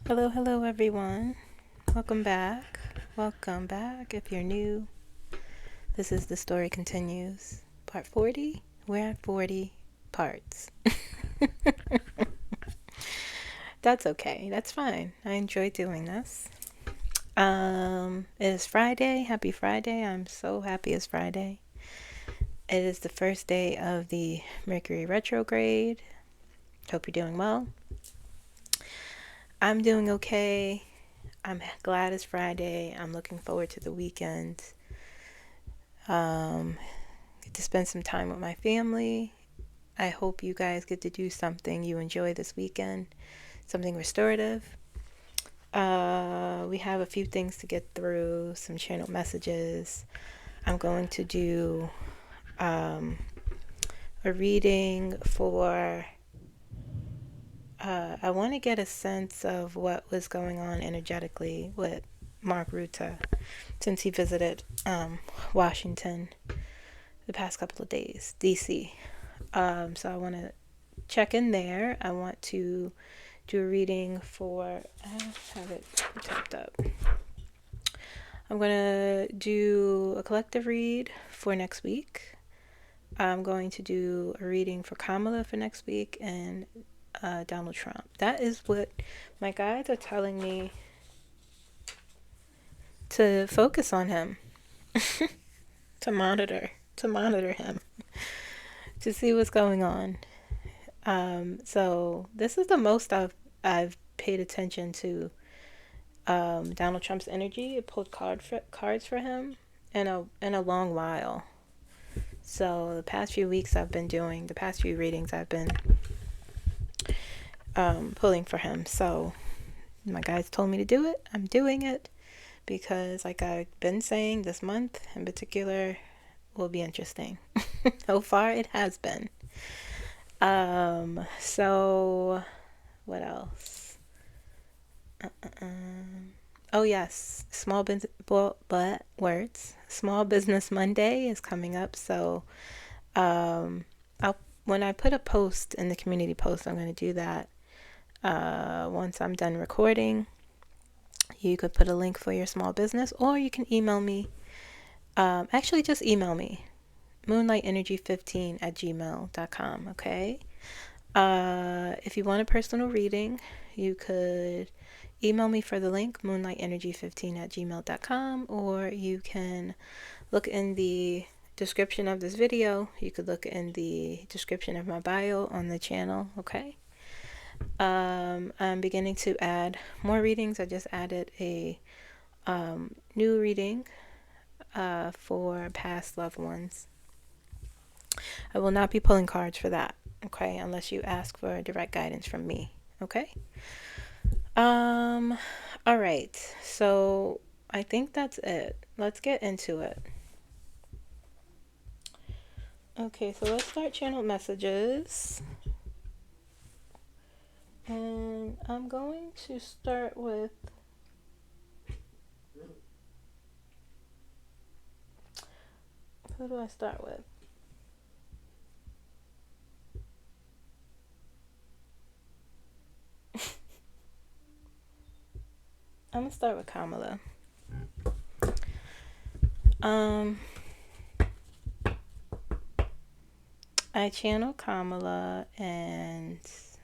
Hello, hello, everyone. Welcome back. Welcome back. If you're new, this is The Story Continues, part 40. We're at 40 parts. That's okay. That's fine. I enjoy doing this. It is Friday. Happy Friday. I'm so happy it's Friday. It is the first day of the Mercury retrograde. Hope you're doing well. I'm doing okay. I'm glad it's Friday. I'm looking forward to the weekend. Get to spend some time with my family. I hope you guys get to do something you enjoy this weekend, something restorative. We have a few things to get through, some channel messages. I'm going to do a reading for I want to get a sense of what was going on energetically with Mark Rutte since he visited Washington the past couple of days, DC. So I want to check in there. I want to do a reading for, I have it typed up. I'm going to do a collective read for next week. I'm going to do a reading for Kamala for next week and Donald Trump. That is what my guides are telling me to focus on him, to monitor him, to see what's going on. So this is the most I've paid attention to Donald Trump's energy. It pulled cards for him in a long while. So the past few readings I've been pulling for him. So my guides told me to do it. I'm doing it because, like I've been saying, this month in particular will be interesting. So far it has been. So what else? Oh yes, Small Business Monday is coming up. So when I put a post in the community post, I'm going to do that. Once I'm done recording, you could put a link for your small business, or you can email me. Actually, just email me, moonlightenergy15@gmail.com. Okay. If you want a personal reading, you could email me for the link, moonlightergy15@gmail.com, or you can look in the description of this video. You could look in the description of my bio on the channel. Okay. I'm beginning to add more readings. I just added a new reading for past loved ones. I will not be pulling cards for that, okay, unless you ask for direct guidance from me. Okay. All right, so I think that's it. Let's get into it. Okay, so let's start channel messages. And I'm going to start with who do I start with? I'm gonna start with Kamala. I channel Kamala, and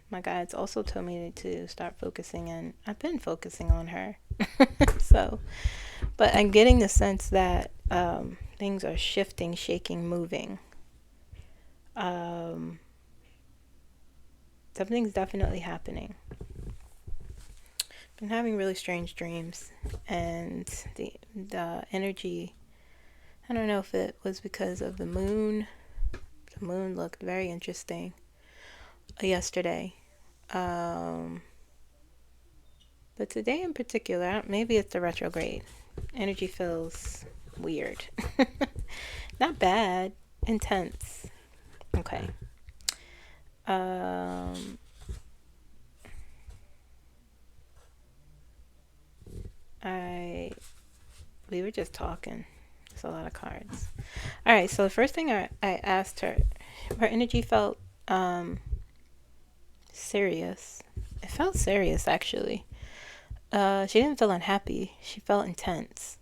my guides also told me to start focusing, and I've been focusing on her. So, but I'm getting the sense that things are shifting, shaking, moving. Something's definitely happening. Been having really strange dreams, and the energy, I don't know if it was because of the moon. The moon looked very interesting yesterday. But today in particular, maybe it's the retrograde. Energy feels weird. Not bad, intense. Okay. We were just talking. There's a lot of cards. All right, so the first thing I asked her energy felt serious. It felt serious, actually. She didn't feel unhappy. She felt intense.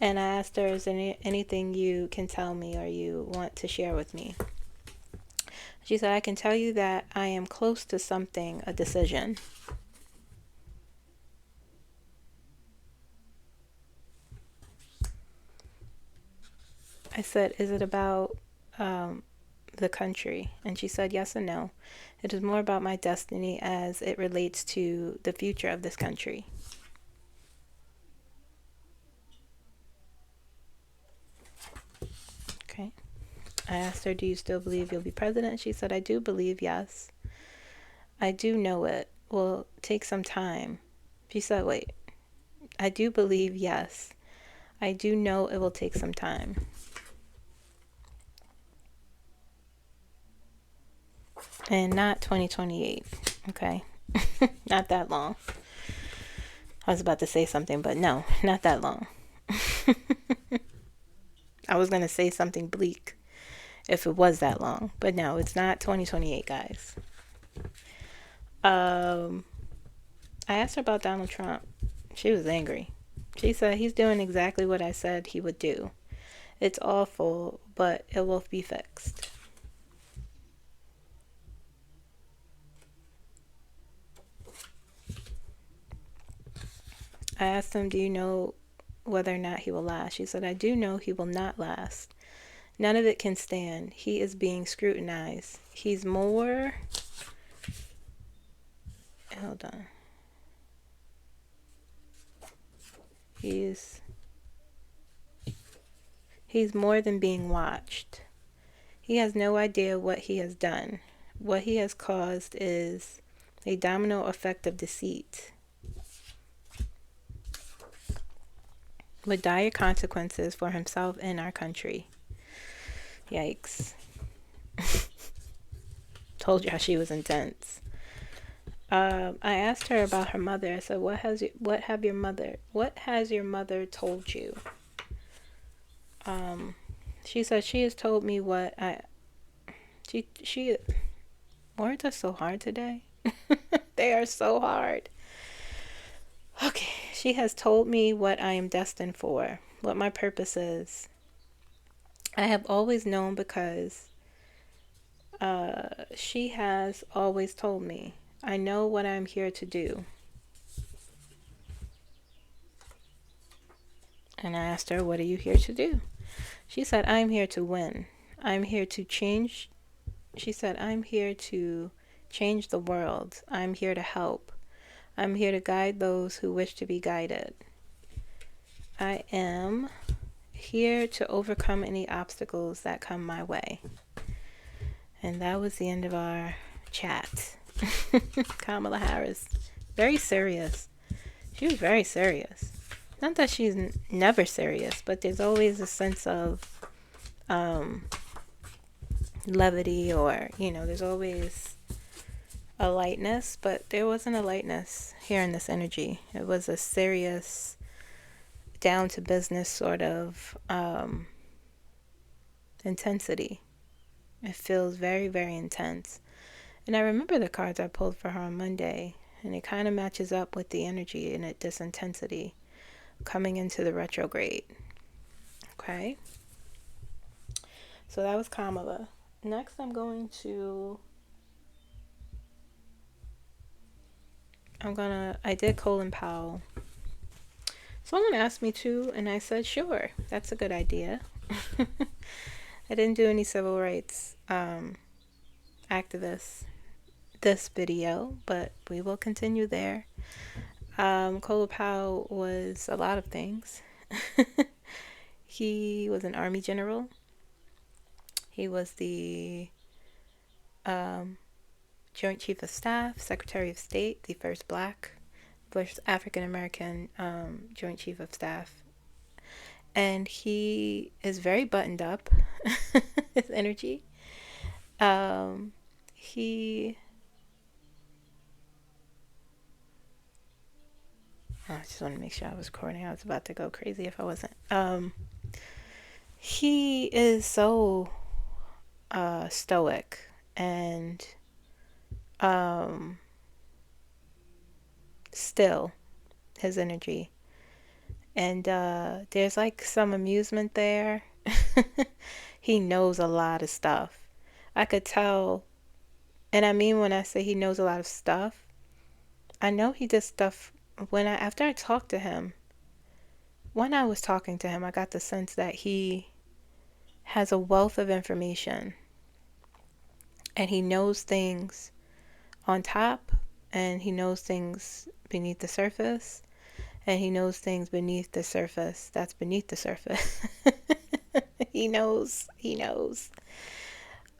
And I asked her, is there anything you can tell me or you want to share with me? She said, I can tell you that I am close to something, a decision. I said, is it about the country? And she said, yes and no. It is more about my destiny as it relates to the future of this country. Okay. I asked her, do you still believe you'll be president? She said, I do believe, yes. I do know it will take some time. She said, wait, I do believe, yes. I do know it will take some time. And not 2028, okay? Not that long. I was about to say something, but no, not that long. I was going to say something bleak if it was that long, but no, it's not 2028, guys. I asked her about Donald Trump. She was angry. She said, he's doing exactly what I said he would do. It's awful, but it will be fixed. I asked him, do you know whether or not he will last? She said, I do know he will not last. None of it can stand. He is being scrutinized. He's more... Hold on. He's more than being watched. He has no idea what he has done. What he has caused is a domino effect of deceit, with dire consequences for himself and our country. Yikes. Told y'all she was intense. I asked her about her mother. I said, what has your mother told you? She said she has told me what she words are so hard today. They are so hard. Okay, she has told me what I am destined for, what my purpose is. I have always known because she has always told me. I know what I'm here to do. And I asked her, what are you here to do? She said, I'm here to win. I'm here to change. She said, I'm here to change the world. I'm here to help. I'm here to guide those who wish to be guided. I am here to overcome any obstacles that come my way. And that was the end of our chat. Kamala Harris, very serious. She was very serious. Not that she's never serious, but there's always a sense of levity, or, there's always a lightness, but there wasn't a lightness here in this energy. It was a serious, down to business sort of intensity. It feels very, very intense. And I remember the cards I pulled for her on Monday, and it kind of matches up with the energy and this intensity coming into the retrograde. Okay? So that was Kamala. Next, I did Colin Powell. Someone asked me to, and I said, sure, that's a good idea. I didn't do any civil rights activists this video, but we will continue there. Colin Powell was a lot of things. He was an Army general. He was the Joint Chief of Staff, Secretary of State, the first African American Joint Chief of Staff. And he is very buttoned up, his energy. I just want to make sure I was recording. I was about to go crazy if I wasn't. He is so stoic and still, his energy. And there's like some amusement there. He knows a lot of stuff. I could tell, and I mean when I say he knows a lot of stuff, I know he did stuff after I talked to him. When I was talking to him, I got the sense that he has a wealth of information, and he knows things on top, and he knows things beneath the surface, and he knows things beneath the surface that's beneath the surface. He knows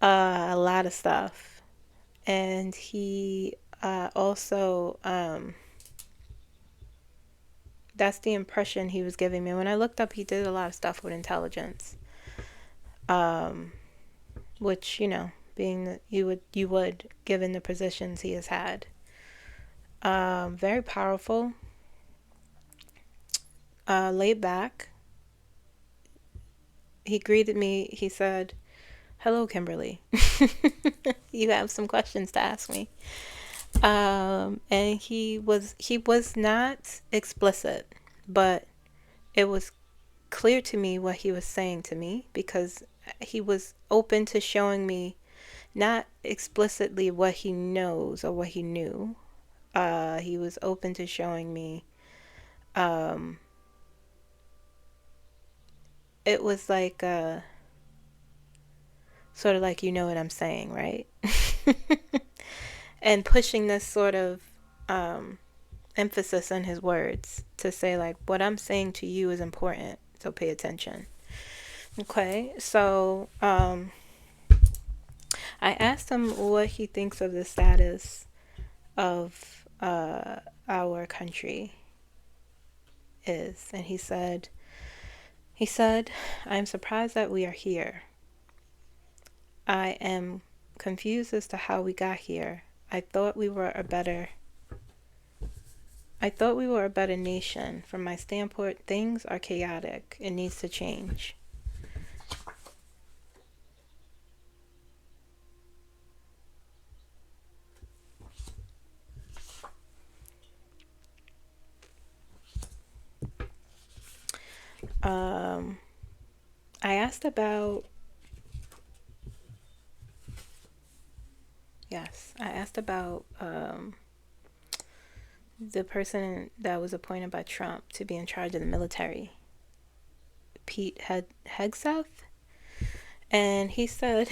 a lot of stuff. And he also, that's the impression he was giving me. When I looked up, he did a lot of stuff with intelligence. Which, being that you would, given the positions he has had. Very powerful. Laid back. He greeted me. He said, "Hello, Kimberly. You have some questions to ask me." And he was not explicit, but it was clear to me what he was saying to me, because he was open to showing me not explicitly what he knows or what he knew. He was open to showing me, it was like, sort of like, you know what I'm saying, right? And pushing this sort of emphasis in his words to say, like, what I'm saying to you is important, so pay attention. Okay, so I asked him what he thinks of the status of our country is, and he said, "I'm surprised that we are here. I am confused as to how we got here. I thought we were a better nation. From my standpoint, things are chaotic. It needs to change." I asked about, the person that was appointed by Trump to be in charge of the military, Pete Hegseth, and he said,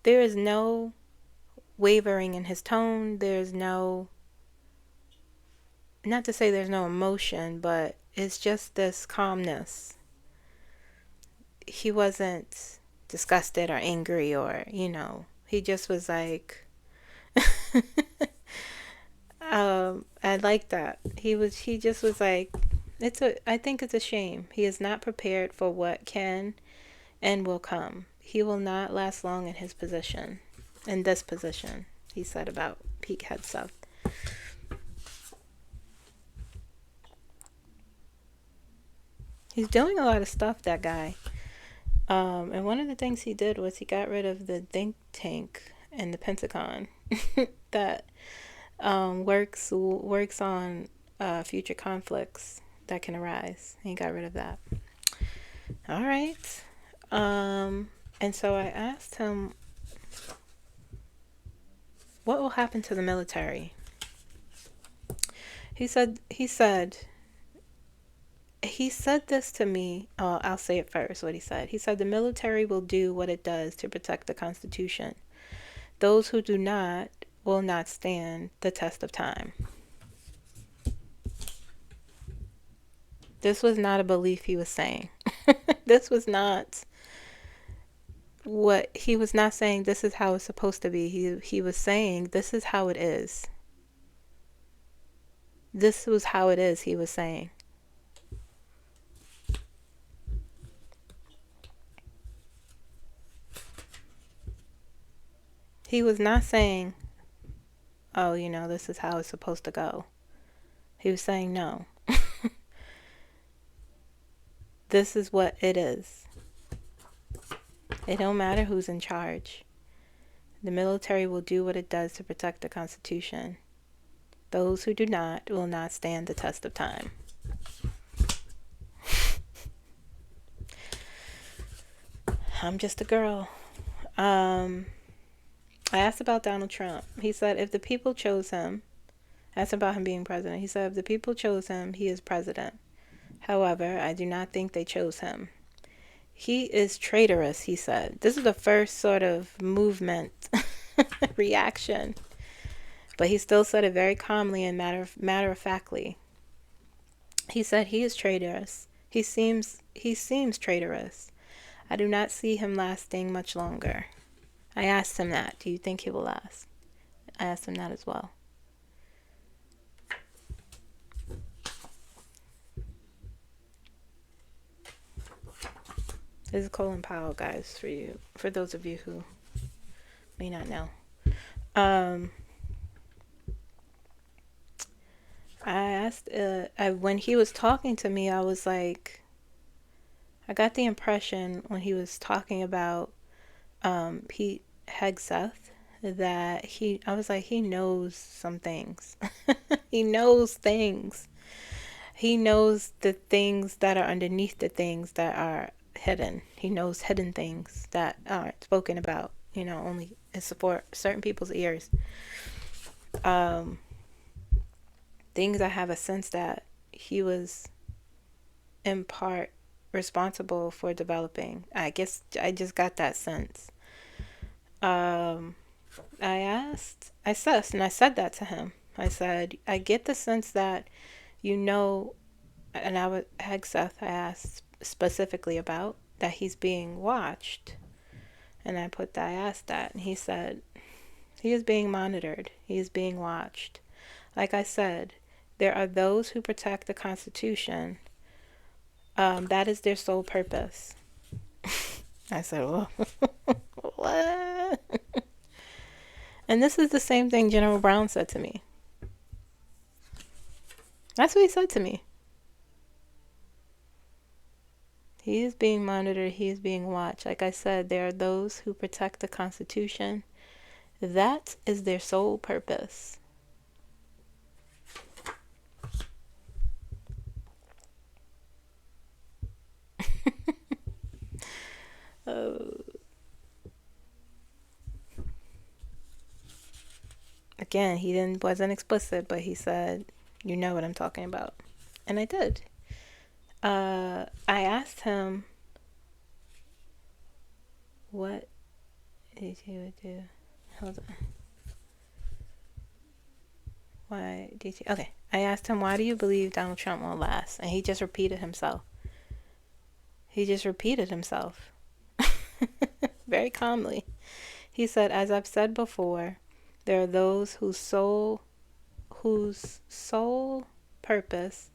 there is no wavering in his tone. There's no, not to say there's no emotion, but it's just this calmness. He wasn't disgusted or angry or, he just was like, I like that. He just was like, I think it's a shame. He is not prepared for what can and will come. He will not last long in his position, in this position, he said about Pete Hegseth. He's doing a lot of stuff, that guy. And one of the things he did was he got rid of the think tank in the Pentagon that works on future conflicts that can arise. He got rid of that. All right. And so I asked him, what will happen to the military? He said this to me. Oh, I'll say it first, what he said. He said, the military will do what it does to protect the Constitution. Those who do not will not stand the test of time. This was not a belief he was saying. This was not what he was not saying. This is how it's supposed to be. He was saying, this is how it is. This was how it is, he was saying. He was not saying, oh, this is how it's supposed to go. He was saying, no. This is what it is. It don't matter who's in charge. The military will do what it does to protect the Constitution. Those who do not will not stand the test of time. I'm just a girl. I asked about Donald Trump. He said if the people chose him, asked about him being president. He said if the people chose him, he is president. However, I do not think they chose him. He is traitorous, he said. This is the first sort of movement reaction. But he still said it very calmly and matter of factly. He said he is traitorous. He seems traitorous. I do not see him lasting much longer. I asked him that. Do you think he will last? I asked him that as well. This is Colin Powell, guys, for you, for those of you who may not know. I asked, when he was talking to me, I was like, I got the impression when he was talking about Pete Hegseth that I was like, he knows some things. He knows things. He knows the things that are underneath the things that are hidden. He knows hidden things that aren't spoken about, only it's for certain people's ears. Things I have a sense that he was in part responsible for developing. I guess I just got that sense. I said that to him. I said, I get the sense that and Hegseth, I asked specifically about that he's being watched. And I asked that, and he said, he is being monitored. He is being watched. Like I said, there are those who protect the Constitution. That is their sole purpose. I said, well, what? And this is the same thing General Brown said to me. That's what he said to me. He is being monitored. He is being watched. Like I said, there are those who protect the Constitution. That is their sole purpose. Again, he wasn't explicit, but he said, you know what I'm talking about. And I did. I asked him, what did you do? Hold on. Why did you? Okay. I asked him, why do you believe Donald Trump won't last? And he just repeated himself. Very calmly. He said, as I've said before, there are those whose sole purpose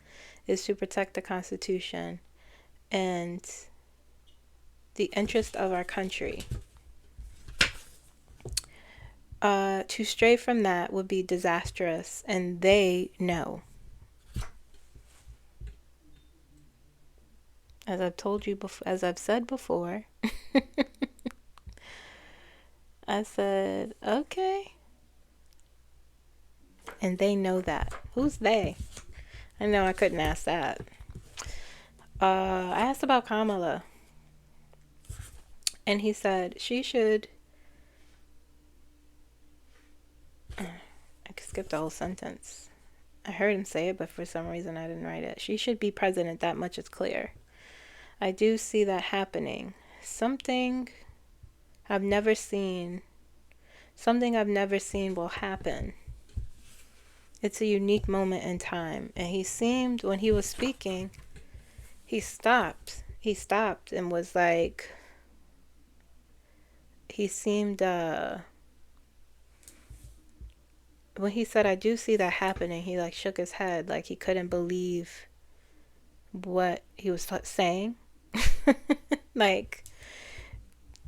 is to protect the Constitution and the interest of our country. To stray from that would be disastrous, and they know. As I've told you before, as I've said before, I said, okay. And they know that. Who's they? I know I couldn't ask that. I asked about Kamala. And he said she should... I could skip the whole sentence. I heard him say it, but for some reason I didn't write it. She should be president, that much is clear. I do see that happening. Something I've never seen will happen. It's a unique moment in time. And he seemed, when he was speaking, he stopped. He stopped and was like, he seemed, when he said, I do see that happening, he like shook his head like he couldn't believe what he was saying. Like,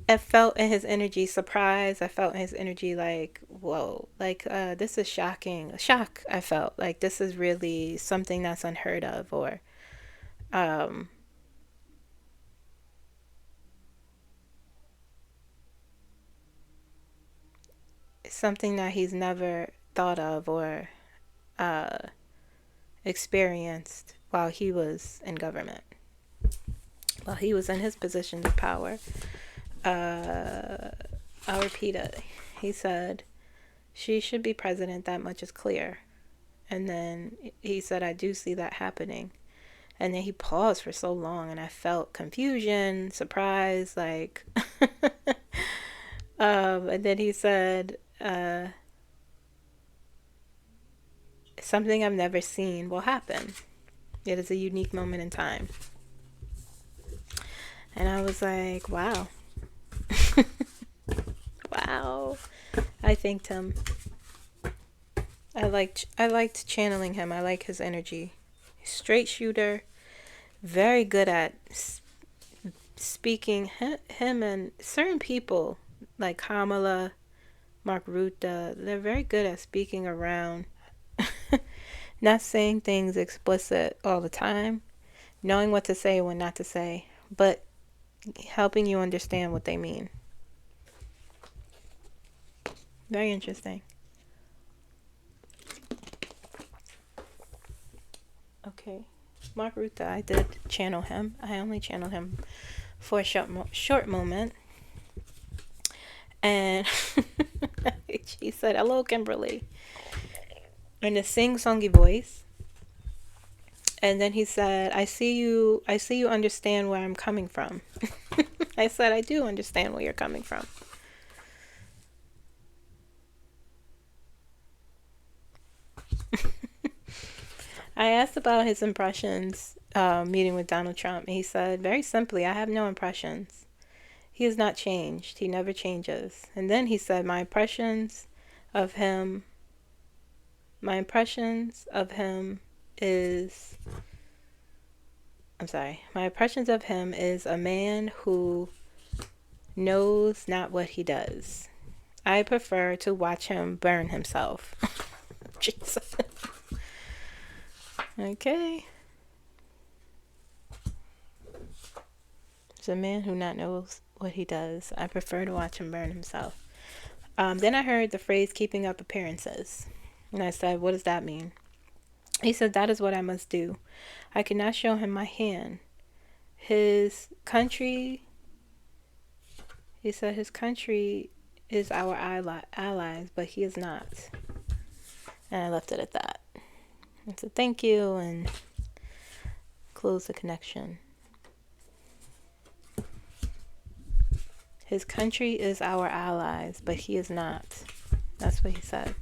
I felt in his energy surprise. I felt in his energy like, whoa, like this is shocking. A shock. I felt like this is really something that's unheard of, or something that he's never thought of or experienced while he was in government, while he was in his positions of power. I'll repeat it. He said, she should be president, that much is clear. And then he said, I do see that happening. And then he paused for so long, and I felt confusion, surprise, like, and then he said, something I've never seen will happen. It is a unique moment in time. And I was like, wow. Wow. I thanked him. I liked channeling him. I like his energy. Straight shooter, very good at speaking. Him and certain people like Kamala, Mark Ruta, they're very good at speaking around, not saying things explicit all the time, knowing what to say when not to say, but helping you understand what they mean. Very interesting. Okay, Mark Ruta, I did channel him. I only channeled him for a short moment. And she said, hello, Kimberly, in a sing-songy voice. And then he said, I see you understand where I'm coming from. I said, I do understand where you're coming from. I asked about his impressions meeting with Donald Trump. And he said, very simply, I have no impressions. He has not changed. He never changes. And then he said, my impressions of him is a man who knows not what he does. I prefer to watch him burn himself. Jesus. Okay. It's a man who not knows what he does. I prefer to watch him burn himself. Then I heard the phrase keeping up appearances. And I said, what does that mean? He said, that is what I must do. I cannot show him my hand. His country is our allies, but he is not. And I left it at that. I said, thank you, and close the connection. His country is our allies, but he is not. That's what he said.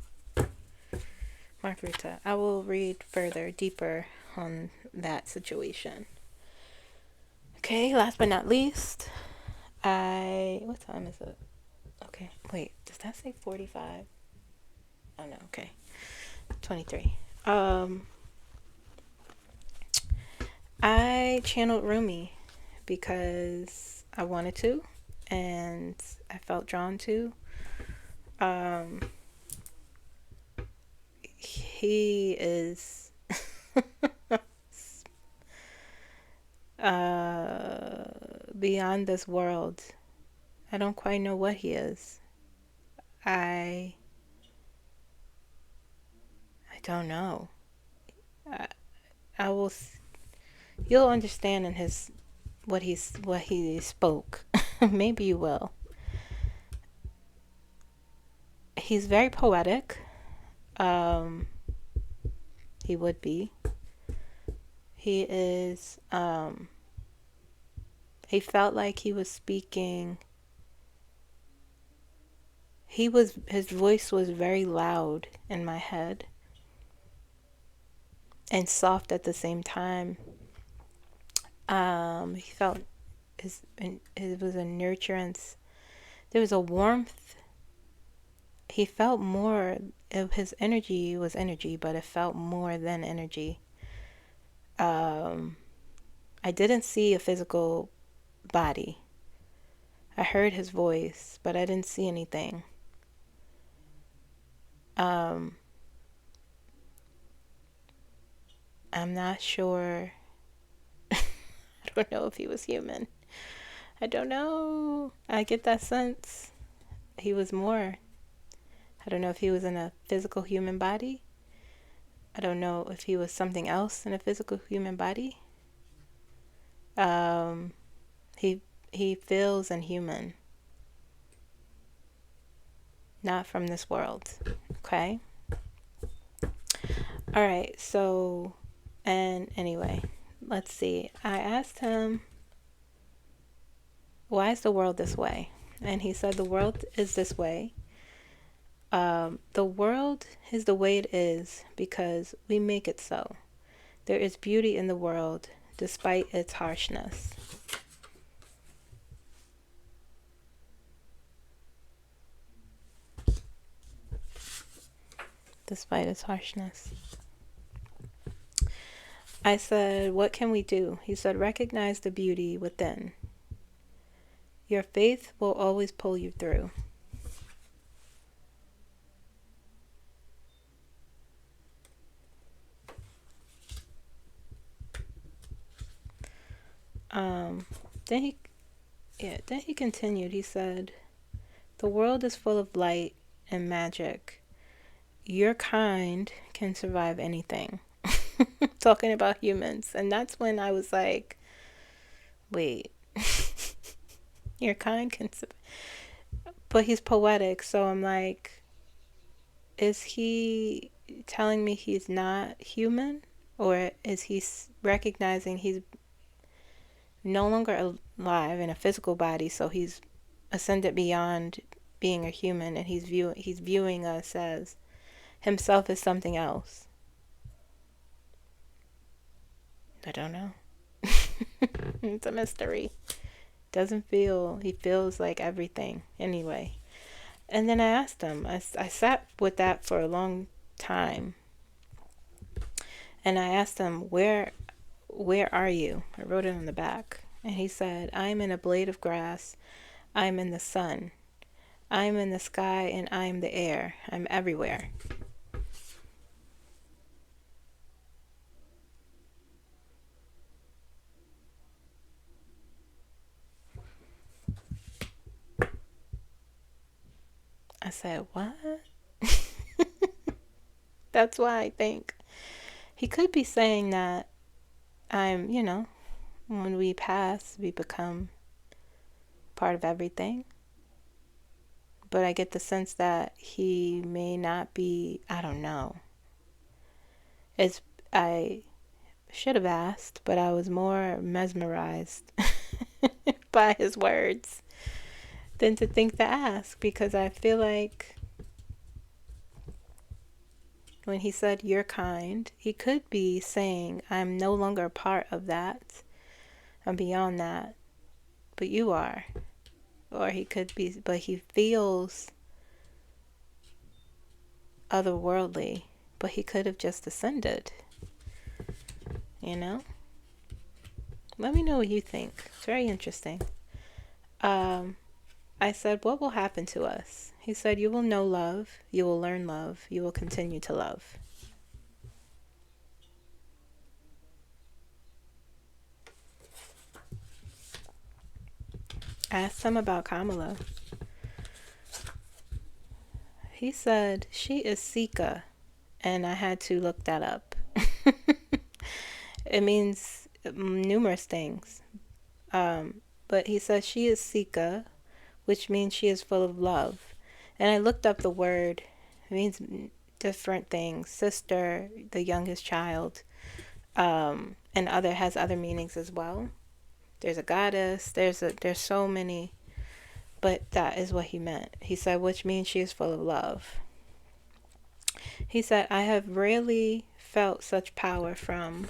Mark Ruta. I will read further, deeper on that situation. Okay, last but not least, what time is it? Okay, wait, does that say 45? Oh no, okay. 23. I channeled RUMI because I wanted to, and I felt drawn to. He is beyond this world. I don't quite know what he is. I don't know. You'll understand in what he spoke. Maybe you will. He's very poetic. He would be. He is, he felt like he was speaking. His voice was very loud in my head and soft at the same time. He felt it was a nurturance. There was a warmth. He felt more of his energy was energy, but it felt more than energy. I didn't see a physical body. I heard his voice, but I didn't see anything. I'm not sure. I don't know if he was human. I don't know. I get that sense. He was more. I don't know if he was in a physical human body. I don't know if he was something else in a physical human body. He feels inhuman, not from this world. Okay. All right. So, and anyway, let's see. I asked him, why is the world this way? And he said, the world is this way. The world is the way it is because we make it so. There is beauty in the world despite its harshness. Despite its harshness. I said, what can we do? He said, recognize the beauty within. Your faith will always pull you through. Then he continued. He said, the world is full of light and magic. Your kind can survive anything. Talking about humans. And that's when I was like, wait, your kind can survive. But he's poetic, so I'm like, is he telling me he's not human? Or is he recognizing he's no longer alive in a physical body, so he's ascended beyond being a human, and he's viewing us as himself as something else? I don't know. It's a mystery. He feels like everything anyway. And then I asked him, I sat with that for a long time, and I asked him, where are you? I wrote it on the back. And he said, I'm in a blade of grass. I'm in the sun. I'm in the sky, and I'm the air. I'm everywhere. I said, what? That's why I think he could be saying that I'm, when we pass, we become part of everything. But I get the sense that he may not be, I don't know. I should have asked, but I was more mesmerized by his words than to think to ask, because I feel like when he said you're kind, he could be saying I'm no longer a part of that. I'm beyond that. But you are. Or he could be, but he feels otherworldly, but he could have just ascended. Let me know what you think. It's very interesting. I said, what will happen to us? He said, you will know love, you will learn love, you will continue to love. I asked him about Kamala. He said, she is 𝐒𝐭𝐫𝐬, and I had to look that up. It means numerous things. But he said she is 𝐒𝐭𝐫𝐬, which means she is full of love. And I looked up the word. It means different things. Sister, the youngest child, and has other meanings as well. There's a goddess. There's so many, but that is what he meant. He said, which means she is full of love. He said, I have rarely felt such power from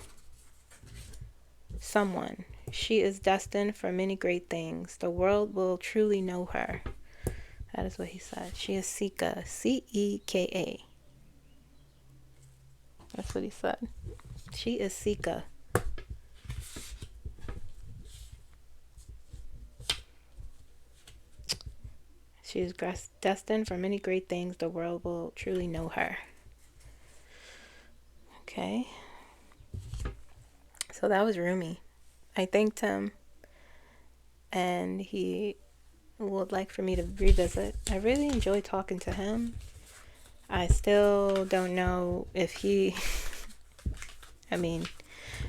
someone. She is destined for many great things. The world will truly know her. That is what he said. She is 𝐒𝐭𝐫𝐬. 𝐒𝐿. That's what he said. She is 𝐒𝐭𝐫𝐬. She is destined for many great things. The world will truly know her. Okay. So that was RUMI. I thanked him, and he would like for me to revisit. I really enjoyed talking to him. I still don't know if he, I mean,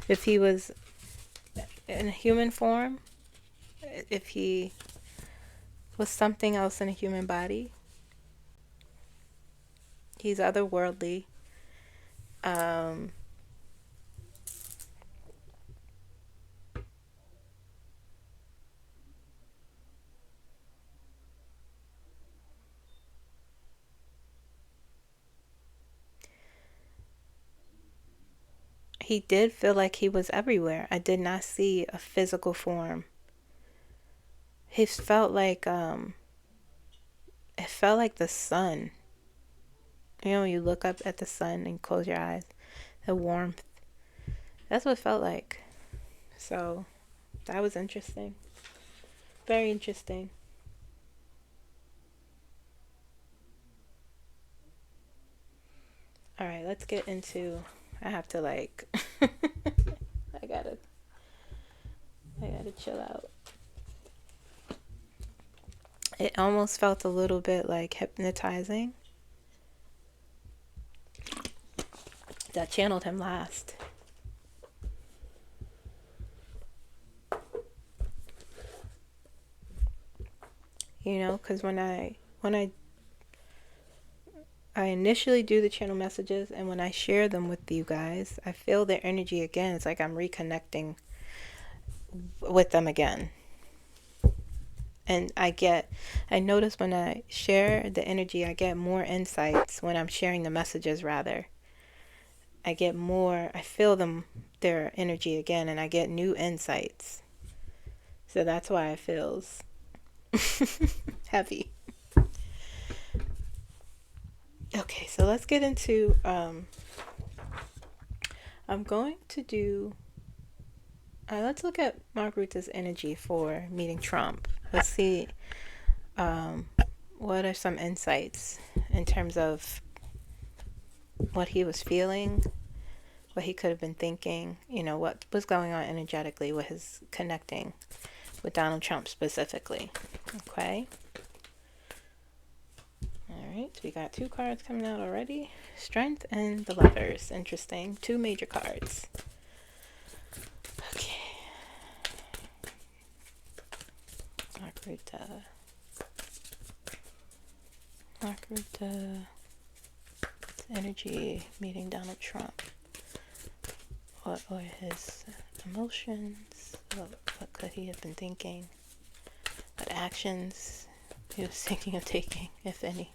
if he was in a human form, if he was something else in a human body. He's otherworldly. Um, he did feel like he was everywhere. I did not see a physical form. He felt like it felt like the sun. You know, when you look up at the sun and close your eyes, the warmth. That's what it felt like. So that was interesting. Very interesting. All right, let's get into. I have to like. I gotta chill out. It almost felt a little bit like hypnotizing. That channeled him last. You know, because when I initially do the channel messages, and when I share them with you guys, I feel their energy again. It's like I'm reconnecting with them again. And I notice when I share the energy, I get more insights when I'm sharing the messages rather. I feel their energy again, and I get new insights. So that's why it feels heavy. Okay, so let's get into, I'm going to do, let's look at Mark Rutte's energy for meeting Trump. Let's see what are some insights in terms of what he was feeling, what he could have been thinking, you know, what was going on energetically with his connecting with Donald Trump specifically. Okay. Alright, we got 2 cards coming out already. Strength and the Lovers. Interesting. 2 major cards. Okay. Mark Rutte. Energy meeting Donald Trump. What were his emotions? What could he have been thinking? What actions he was thinking of taking, if any?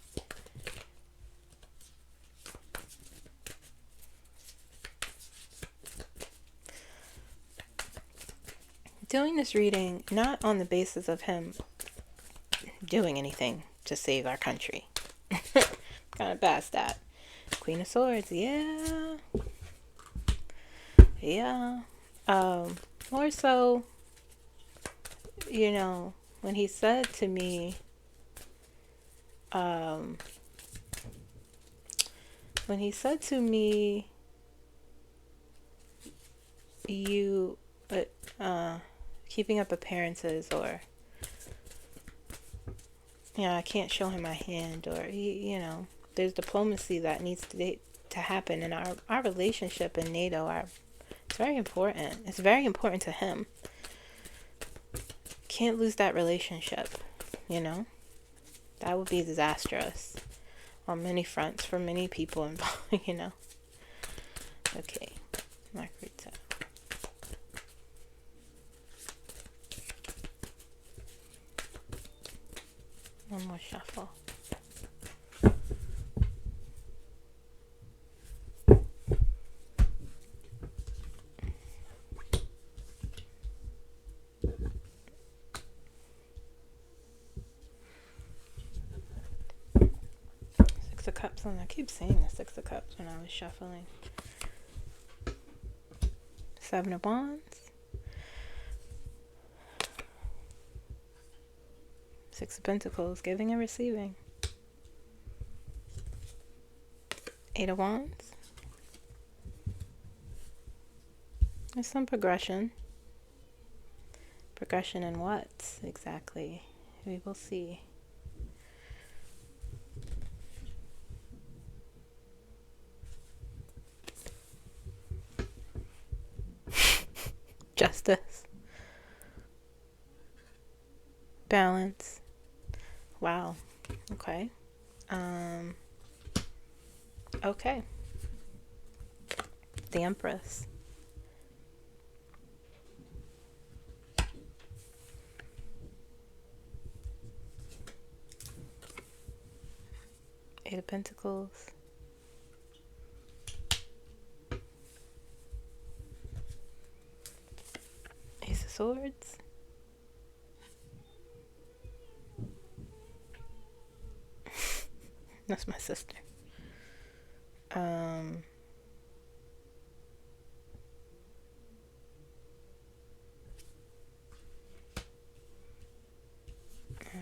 Doing this reading not on the basis of him doing anything to save our country. Kind of past that. Queen of Swords, yeah. More so, you know, when he said to me, you, keeping up appearances, or, you know, I can't show him my hand, or, you know, there's diplomacy that needs to happen in our relationship in NATO. It's very important. It's very important to him. Can't lose that relationship, you know? That would be disastrous on many fronts for many people involved, you know? Okay, Mark Rutte. One more shuffle. Six of Cups, and I keep saying the Six of Cups when I was shuffling. 7 of Wands. 6 of Pentacles, giving and receiving. 8 of Wands. There's some progression. Progression in what exactly? We will see. Justice. Balance. Wow. Okay. Okay. The Empress. Eight of Pentacles. Ace of Swords. That's my sister. I'll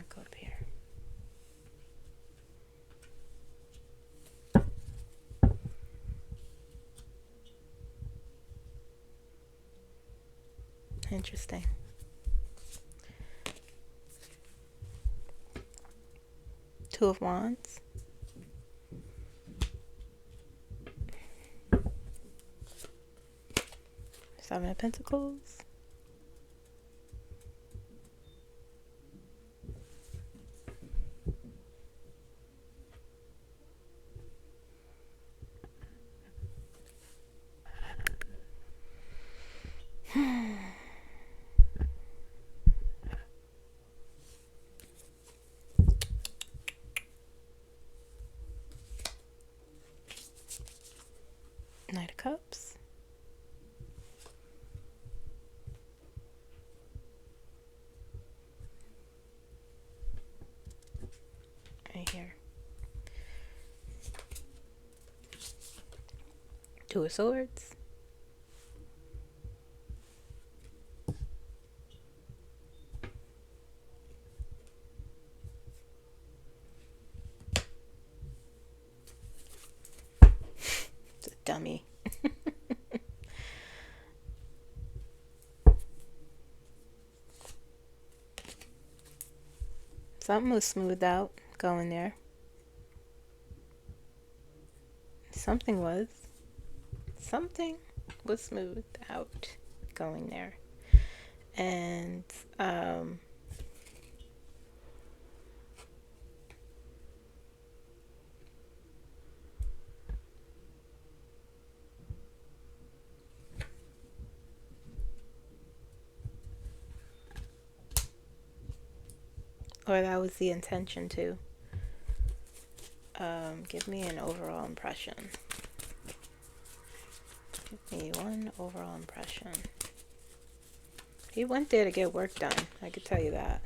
go up here. Interesting. Two of Wands. Seven of Pentacles. Knight of Cups. Right here. Two of Swords. It's a dummy. Something was smoothed out going there. Something was smoothed out going there. And or that was the intention too. Give me an overall impression. Give me one overall impression. He went there to get work done, I could tell you that.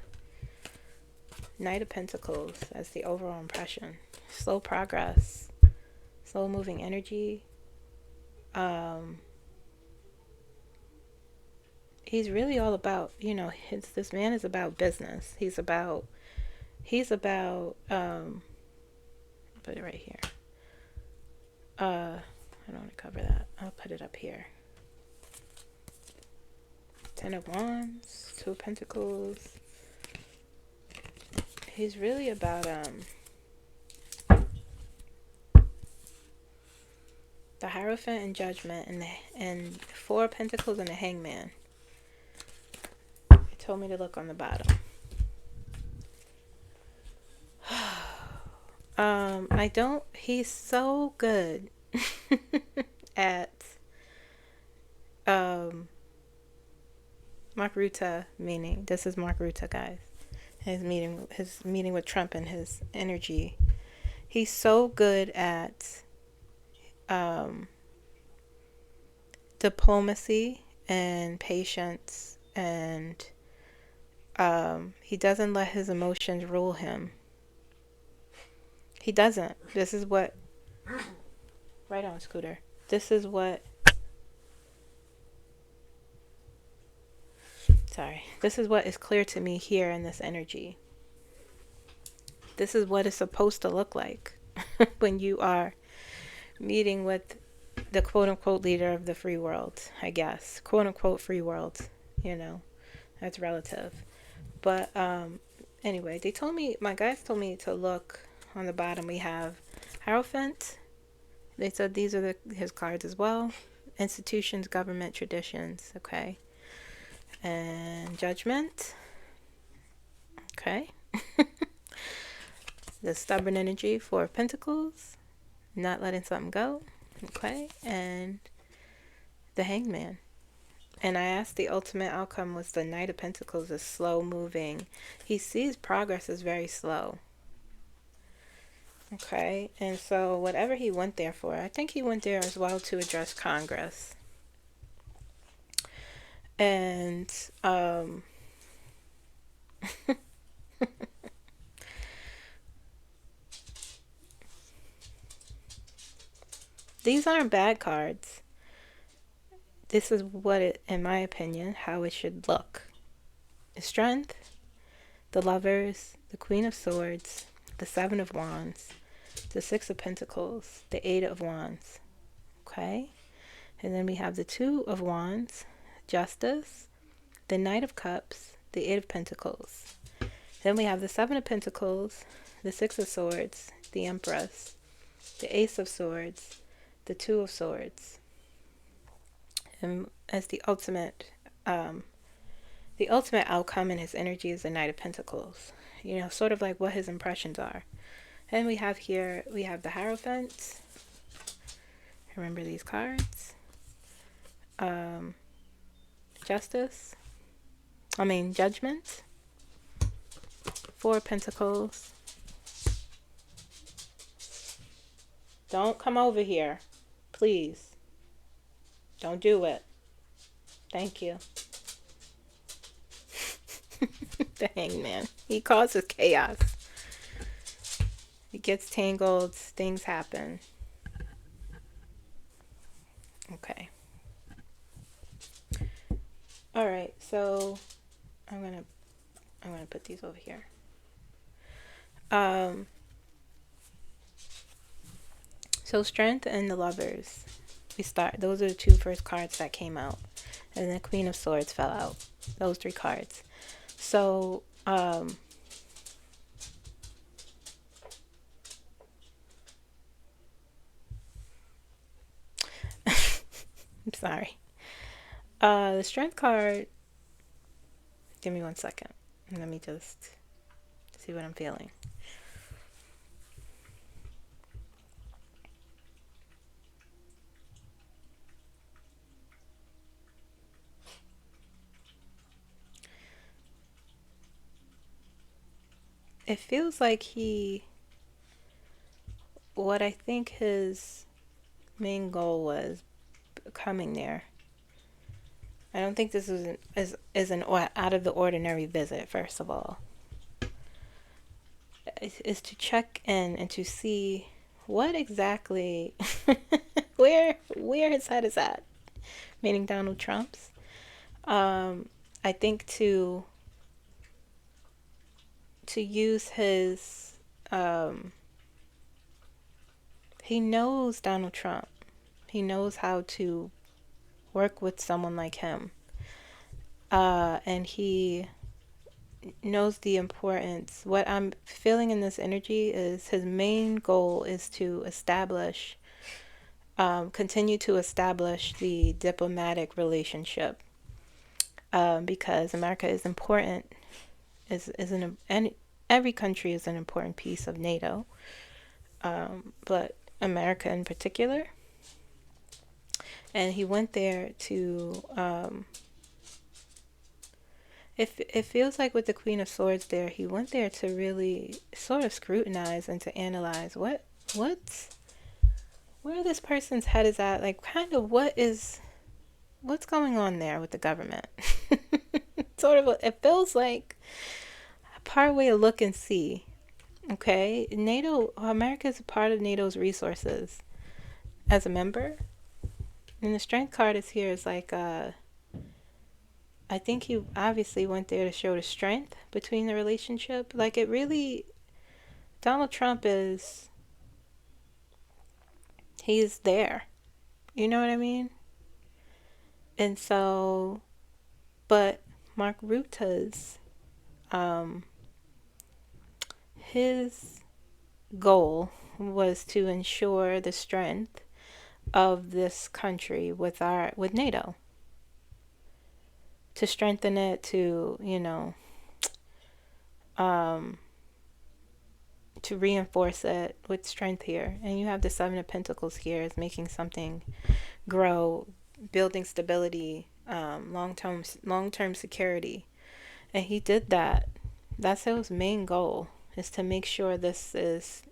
Knight of Pentacles as the overall impression. Slow progress, slow moving energy. He's really all about, you know, this man is about business. He's about put it right here. I don't want to cover that. I'll put it up here. Ten of Wands, Two of Pentacles. He's really about the Hierophant and Judgment, and Four of Pentacles and the Hangman. It told me to look on the bottom. He's so good at Mark Rutte, meaning this is Mark Rutte, guys. His meeting with Trump and his energy. He's so good at diplomacy and patience, and he doesn't let his emotions rule him. He doesn't. This is what... Right on, Scooter. This is what... Sorry. This is what is clear to me here in this energy. This is what it's supposed to look like when you are meeting with the quote-unquote leader of the free world, I guess. Quote-unquote free world. You know, that's relative. But anyway, they told me... My guys told me to look... On the bottom we have Hierophant. They said these are his cards as well. Institutions, government, traditions. Okay. and Judgment. Okay. The stubborn energy, Four of Pentacles, not letting something go. Okay. And the Hangman. And I asked, the ultimate outcome was the Knight of Pentacles is slow moving. He sees progress is very slow. Okay. And so whatever he went there for, I think he went there as well to address Congress. And these aren't bad cards. This is what it, in my opinion, how it should look. The Strength, the Lovers, the Queen of Swords, the Seven of Wands, the Six of Pentacles, the Eight of Wands. Okay? And then we have the Two of Wands, Justice, the Knight of Cups, the Eight of Pentacles. Then we have the Seven of Pentacles, the Six of Swords, the Empress, the Ace of Swords, the Two of Swords. And as the ultimate outcome in his energy is the Knight of Pentacles. You know, sort of like what his impressions are. And we have here, we have the Hierophant. Remember these cards. Judgment. Four of Pentacles. Don't come over here. Please. Don't do it. Thank you. The Hangman. He causes chaos. He gets tangled. Things happen. Okay. All right. So I'm gonna put these over here. So Strength and the Lovers. Those are the two first cards that came out. And the Queen of Swords fell out. Those three cards. So, I'm sorry. The Strength card, give me 1 second. Let me just see what I'm feeling. It feels like what I think his main goal was coming there. I don't think this is an out of the ordinary visit, first of all. Is to check in and to see what exactly, where his head is at, meaning Donald Trump's. I think to use his, he knows Donald Trump. He knows how to work with someone like him. And he knows the importance. What I'm feeling in this energy is his main goal is to establish, continue to establish the diplomatic relationship. Because America is important, and every country is an important piece of NATO, but America in particular. And he went there to, it feels like with the Queen of Swords there, he went there to really sort of scrutinize and to analyze where this person's head is at, like kind of what's going on there with the government. Sort of, it feels like a part way to look and see. Okay, America is a part of NATO's resources as a member. And the Strength card is here is like, I think he obviously went there to show the strength between the relationship. Like it really, Donald Trump he's there. You know what I mean? And so, but Mark Rutte's, his goal was to ensure the strength of this country with NATO. to strengthen it, to, to reinforce it with strength here. And you have the Seven of Pentacles here is making something grow, building stability, long-term security. And he did that. That's his main goal, is to make sure this is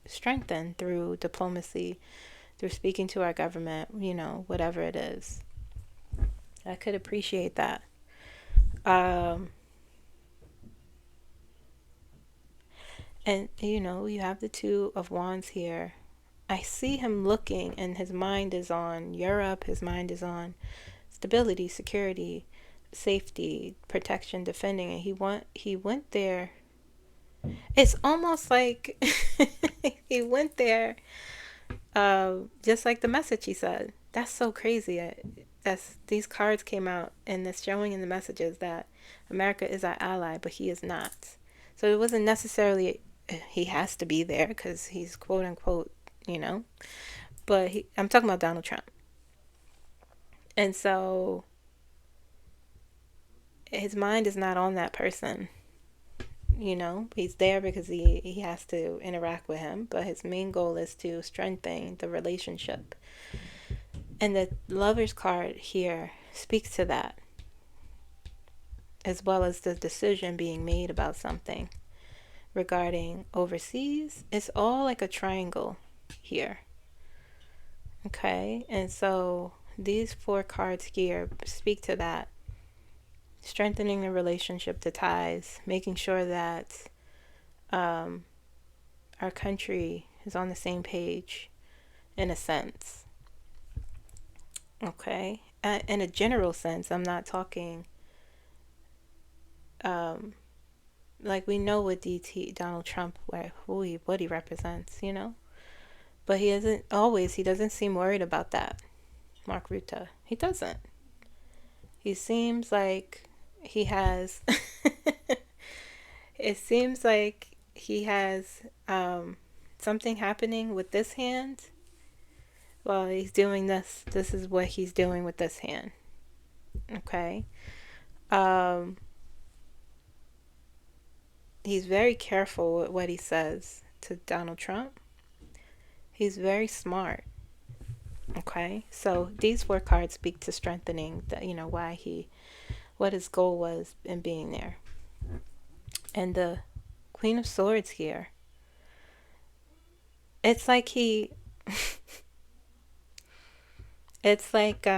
strengthened through diplomacy, through speaking to our government, whatever it is. I could appreciate that. And, you have the Two of Wands here. I see him looking, and his mind is on Europe. His mind is on stability, security, safety, protection, defending. And he went there. It's almost like he went there, just like the message he said. That's so crazy. These cards came out, and it's showing in the messages that America is our ally, but he is not. So it wasn't necessarily he has to be there because he's quote unquote, but I'm talking about Donald Trump. And so his mind is not on that person. He's there because he has to interact with him, but his main goal is to strengthen the relationship. And the Lover's card here speaks to that, as well as the decision being made about something regarding overseas. It's all like a triangle here. Okay, and so these 4 cards here speak to that. Strengthening the relationship, the ties, making sure that our country is on the same page, in a sense. Okay, in a general sense, I'm not talking like we know what Donald Trump, what he represents, but he doesn't seem worried about that. Mark Rutte, he doesn't. He seems like he has it seems like he has something happening with this hand while he's doing this. This is what he's doing with this hand. Okay. He's very careful with what he says to Donald Trump. He's very smart. Okay, so these 4 cards speak to strengthening what his goal was in being there. And the Queen of Swords here, it's like it's like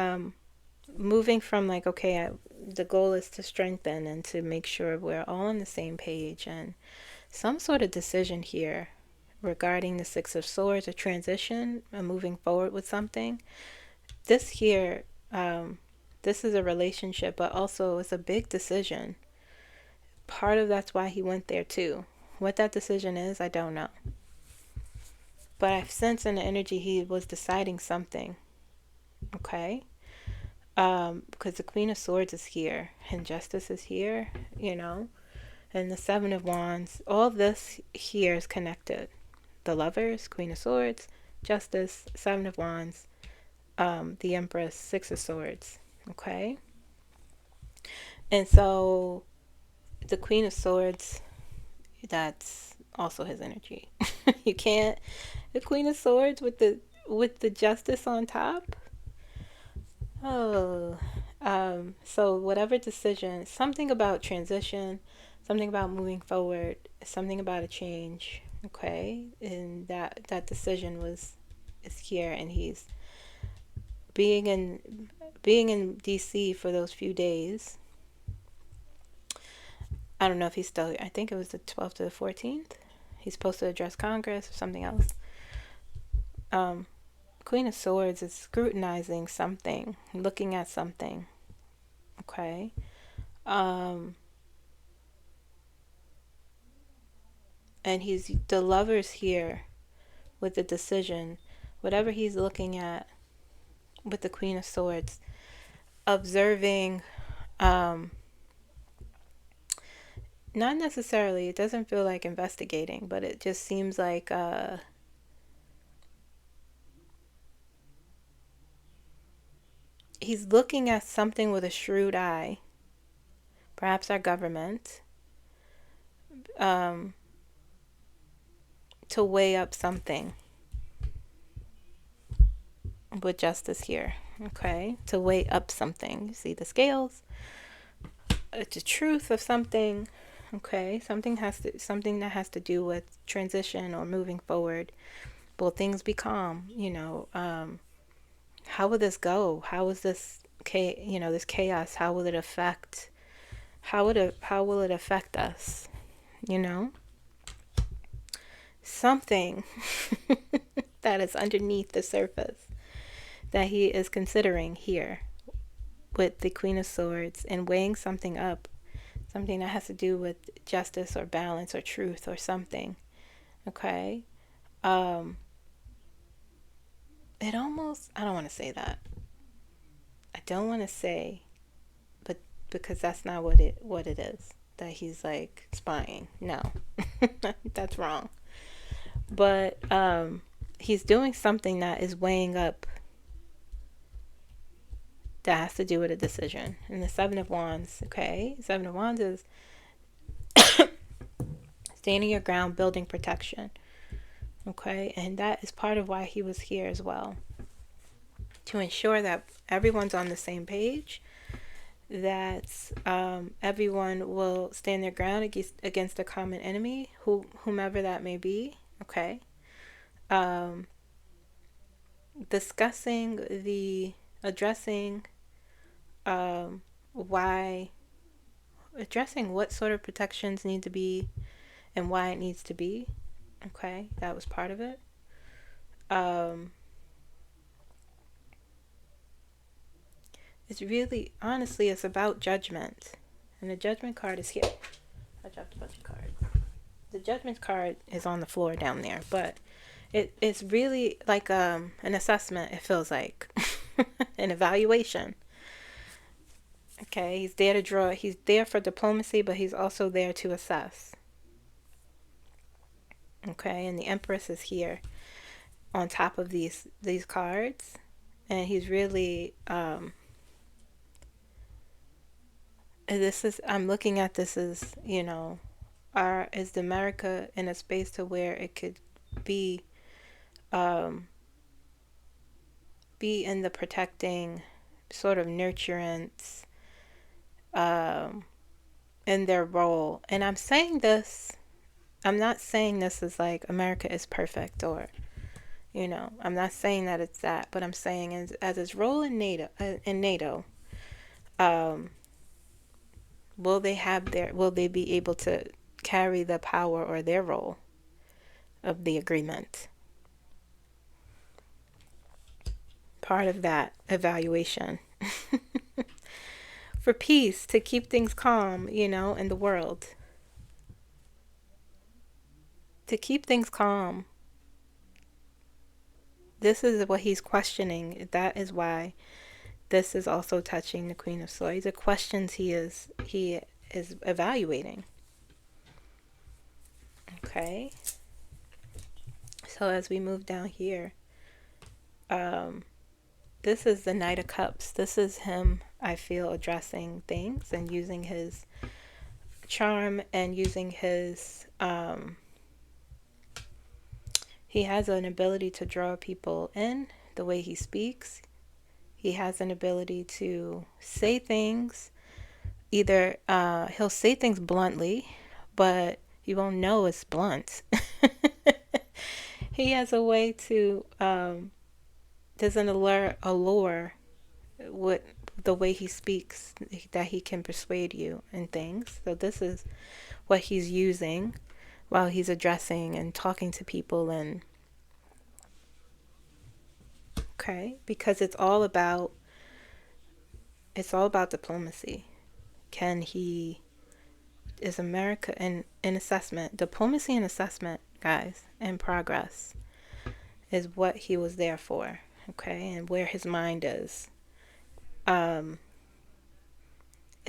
moving from like, okay, the goal is to strengthen and to make sure we're all on the same page, and some sort of decision here regarding the Six of Swords, a transition, moving forward with something. This here, this is a relationship, but also it's a big decision. Part of that's why he went there too. What that decision is, I don't know. But I sense in the energy he was deciding something. Okay? Because the Queen of Swords is here, and Justice is here, and the Seven of Wands. All this here is connected. The Lovers, Queen of Swords, Justice, Seven of Wands, the Empress, Six of Swords. Okay? And so the Queen of Swords, that's also his energy. You can't, the Queen of Swords with the Justice on top. Oh, so whatever decision, something about transition, something about moving forward, something about a change. Okay, and that decision is here, and he's being in DC for those few days. I don't know if he's still, I think it was the 12th to the 14th. He's supposed to address Congress or something else. Queen of Swords is scrutinizing something, looking at something. Okay. And he's the Lover's here with the decision, whatever he's looking at with the Queen of Swords, observing, not necessarily, it doesn't feel like investigating, but it just seems like he's looking at something with a shrewd eye, perhaps our government, to weigh up something with justice here. Okay, to weigh up something. You see the scales, the truth of something. Okay, something that has to do with transition or moving forward. Will things be calm? How will this go? How is this this chaos? How will it affect? How will it affect us? Something that is underneath the surface that he is considering here with the Queen of Swords and weighing something up, something that has to do with justice or balance or truth or something. Okay. It almost, I don't want to say that. I don't want to say, but because that's not what it is, that he's like spying. No, that's wrong. But he's doing something that is weighing up, that has to do with a decision. And the Seven of Wands, okay? Seven of Wands is standing your ground, building protection. Okay? And that is part of why he was here as well. To ensure that everyone's on the same page, that everyone will stand their ground against a common enemy, whomever that may be. Okay? Addressing what sort of protections need to be and why it needs to be. Okay, that was part of it. It's really, honestly, it's about judgment. And the judgment card is here. I dropped a bunch of cards. The judgment card is on the floor down there, but it's really like an assessment, it feels like. An evaluation. Okay, he's there for diplomacy, but he's also there to assess. Okay, and the Empress is here on top of these cards, and he's really I'm looking at this as, is America in a space to where it could be in the protecting, sort of nurturance, in their role. And I'm not saying this is like America is perfect, or I'm not saying that it's that, but I'm saying as its role in NATO, will they be able to carry the power or their role of the agreement? Part of that evaluation. For peace, to keep things calm, in the world. To keep things calm. This is what he's questioning. That is why this is also touching the Queen of Swords. The questions he is evaluating. Okay. So as we move down here, this is the Knight of Cups. This is him, I feel, addressing things and using his charm and using his he has an ability to draw people in the way he speaks. He has an ability to say things. Either he'll say things bluntly, but you won't know it's blunt. He has a way to there's an allure with the way he speaks, that he can persuade you in things. So this is what he's using while he's addressing and talking to people. And okay, because it's all about diplomacy. Is America in assessment, diplomacy and assessment, guys, and progress is what he was there for. Okay, and where his mind is, and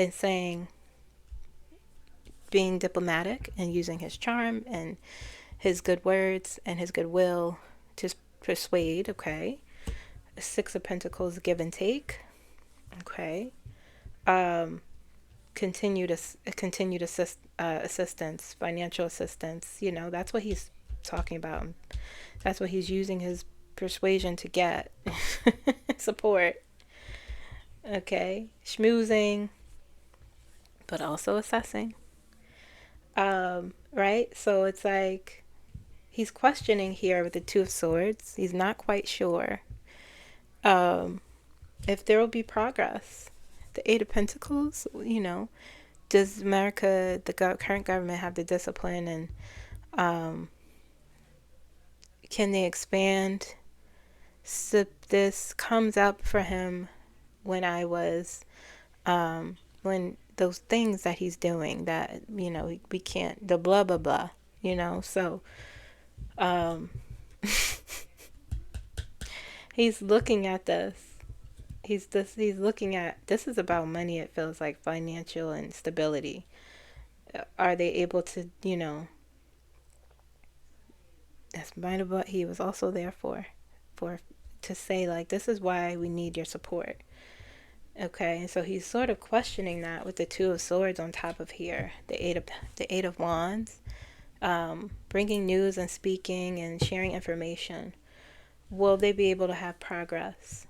saying, being diplomatic and using his charm and his good words and his goodwill to persuade. Okay, Six of Pentacles, give and take. Okay, continued assistance, financial assistance. You know, that's what he's talking about. That's what he's using his persuasion to get. Support. Okay. Schmoozing, but also assessing. Right? So it's like he's questioning here with the Two of Swords. He's not quite sure if there will be progress. The Eight of Pentacles, you know, does America, the current government, have the discipline, and can they expand? So this comes up for him when when those things that he's doing that, you know, we can't, the blah, blah, blah, you know, so he's looking at this. He's looking at, this is about money, it feels like, financial and stability. Are they able to, you know, that's might have what he was also there for to say, like, this is why we need your support. Okay, and so he's sort of questioning that with the Two of Swords on top of here, the Eight of Wands, bringing news and speaking and sharing information. Will they be able to have progress?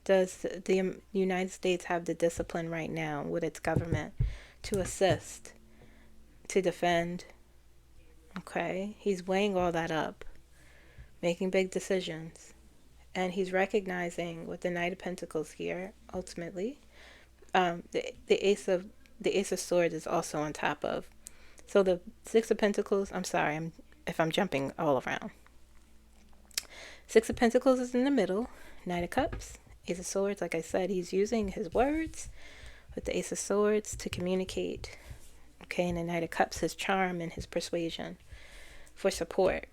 Does the United States have the discipline right now with its government to assist, to defend? Okay, he's weighing all that up, making big decisions. And he's recognizing with the Knight of Pentacles here, ultimately, the Ace of Swords is also on top of. So the Six of Pentacles, I'm sorry if I'm jumping all around. Six of Pentacles is in the middle. Knight of Cups, Ace of Swords, like I said, he's using his words with the Ace of Swords to communicate. Okay, and the Knight of Cups, his charm and his persuasion for support.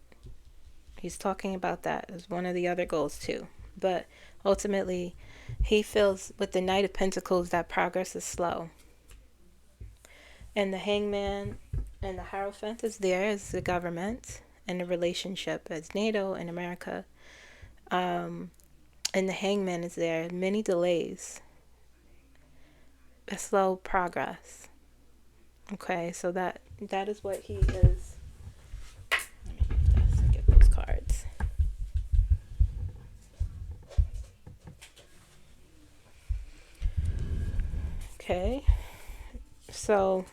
He's talking about that as one of the other goals too. But ultimately, he feels with the Knight of Pentacles that progress is slow. And the Hangman and the Hierophant is there as the government and the relationship as NATO and America. And the Hangman is there. Many delays. A slow progress. Okay, so that is what he is. Let me get those cards. Okay, so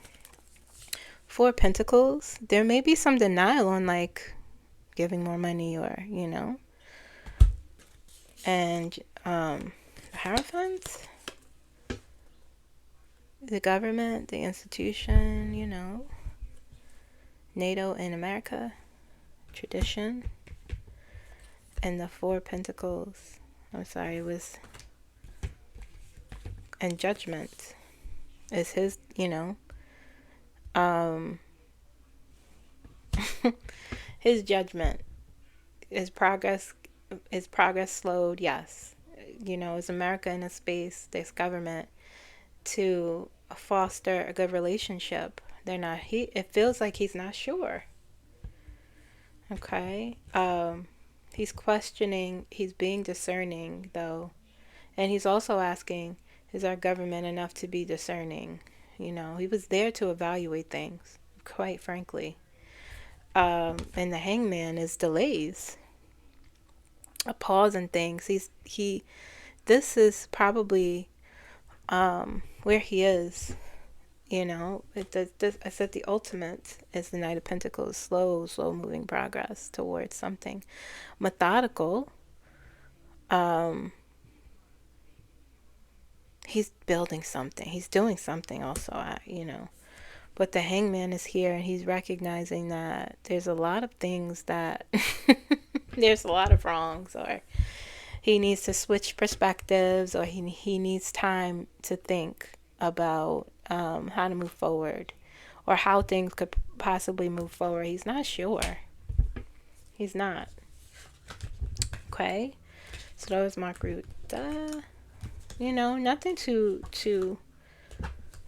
Four of Pentacles, there may be some denial on, like, giving more money, or, you know. And Hierophant, the government, the institution, you know, NATO and America, tradition. And the Four of Pentacles, I'm sorry, it was, and Judgment is his, you know, his judgment. Is progress slowed? Yes. You know, is America in a space, this government, to foster a good relationship? They're not. It feels like he's not sure. Okay. He's questioning. He's being discerning, though, and he's also asking, is our government enough to be discerning? You know, he was there to evaluate things, quite frankly. And the Hangman is delays, a pause in things. This is probably where he is. You know, I said the ultimate is the Knight of Pentacles, slow moving progress towards something methodical. He's building something. He's doing something also, you know. But the Hangman is here, and he's recognizing that there's a lot of things that there's a lot of wrongs, or he needs to switch perspectives, or he needs time to think about how to move forward, or how things could possibly move forward. He's not sure. He's not. Okay. So that was Mark Root. You know, nothing to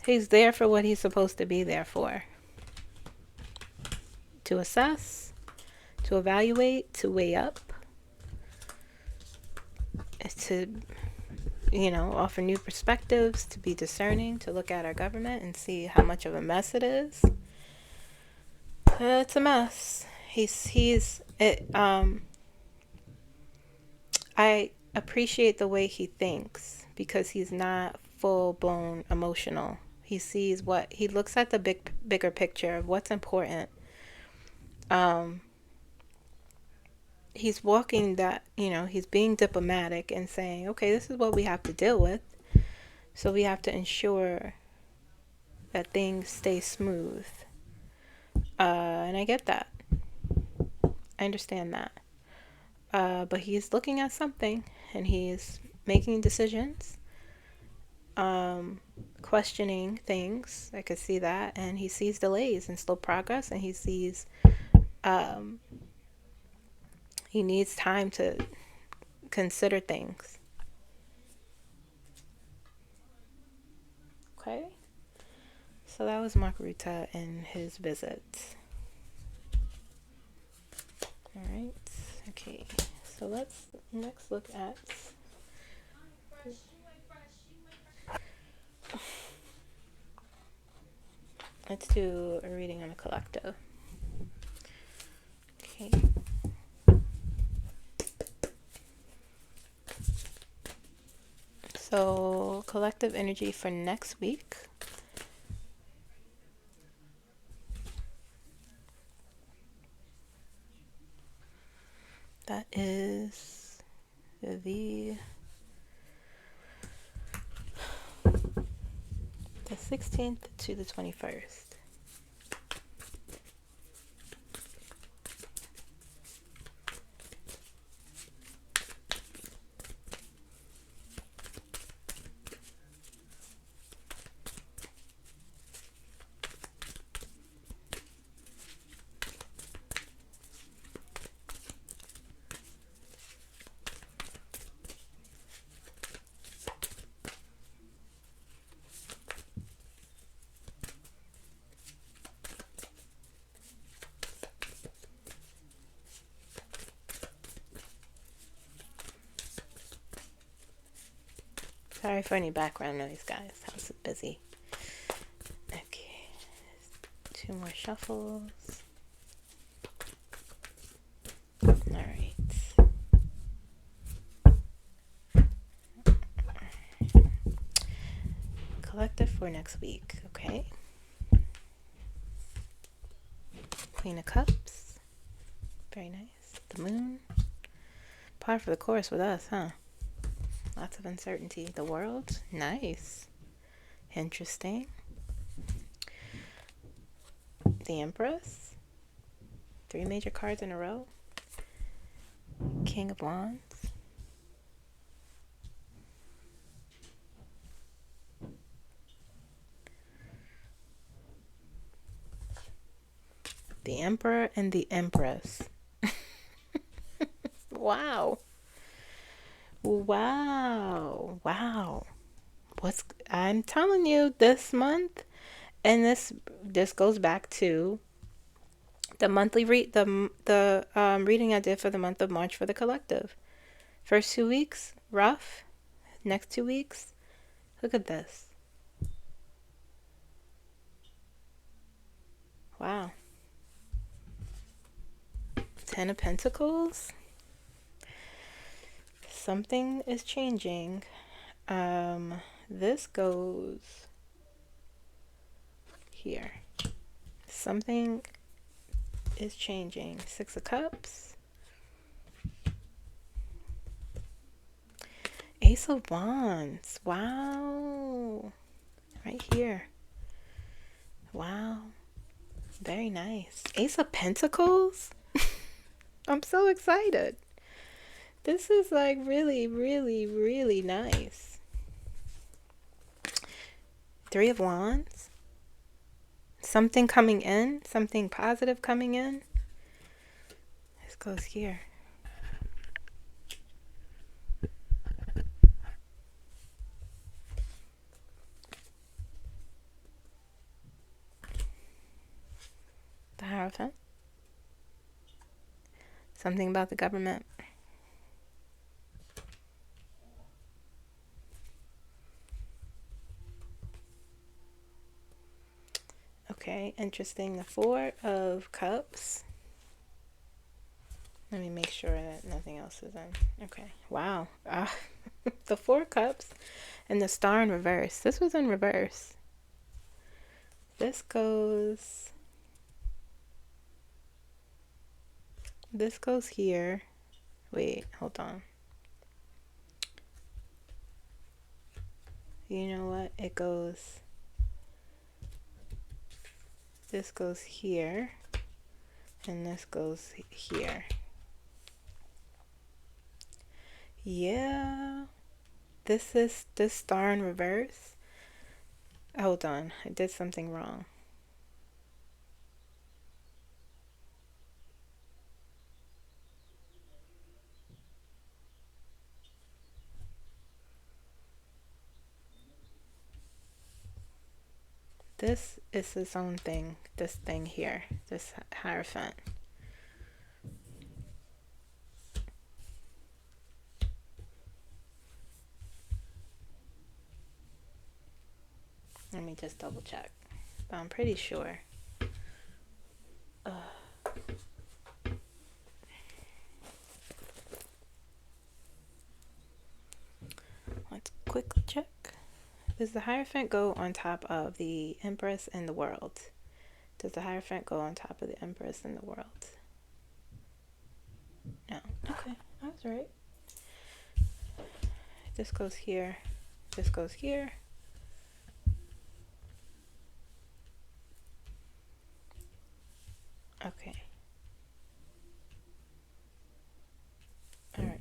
he's there for what he's supposed to be there for. To assess, to evaluate, to weigh up, to offer new perspectives, to be discerning, to look at our government and see how much of a mess it is. It's a mess. I appreciate the way he thinks, because he's not full-blown emotional. He looks at the bigger picture of what's important. He's walking that, he's being diplomatic and saying, okay, this is what we have to deal with. So we have to ensure that things stay smooth. And I get that. I understand that. But he's looking at something, and he's making decisions, questioning things. I could see that. And he sees delays and slow progress, and he sees he needs time to consider things. Okay? So that was Mark Rutte and his visit. All right. Okay. So let's next look at... Let's do a reading on the collective. Okay. So, collective energy for next week. That is the 16th to the 21st. Sorry for any background noise, guys. House is busy. Okay. 2 more shuffles. Alright. Collective for next week, okay? Queen of Cups. Very nice. The Moon. Par for the course with us, huh? Lots of uncertainty. The World. Nice. Interesting. The Empress. 3 major cards in a row. King of Wands. The Emperor and the Empress. Wow. Wow. Wow. I'm telling you, this month, and this goes back to the monthly reading I did for the month of March for the collective. First 2 weeks, rough. Next 2 weeks, look at this. Wow. 10 of Pentacles. Something is changing. This goes here. Something is changing. 6 of Cups. Ace of Wands. Wow. Right here. Wow. Very nice. Ace of Pentacles. I'm so excited. This is like really, really, really nice. 3 of Wands. Something coming in. Something positive coming in. This goes here. The Hierophant. Something about the government. Okay, interesting. The Four of Cups. Let me make sure that nothing else is in. Okay, wow. The Four Cups and the Star in reverse. This was in reverse. This goes here. Wait, hold on. You know what? It goes, this goes here, and this goes here. Yeah, this is this star in reverse. Hold on, I did something wrong. This is its own thing, this thing here, this Hierophant. Let me just double check, but I'm pretty sure. Let's quickly check. Does the Hierophant go on top of the Empress and the World? Does the Hierophant go on top of the Empress and the World? No. Okay, I was right. This goes here. This goes here. Okay. All right.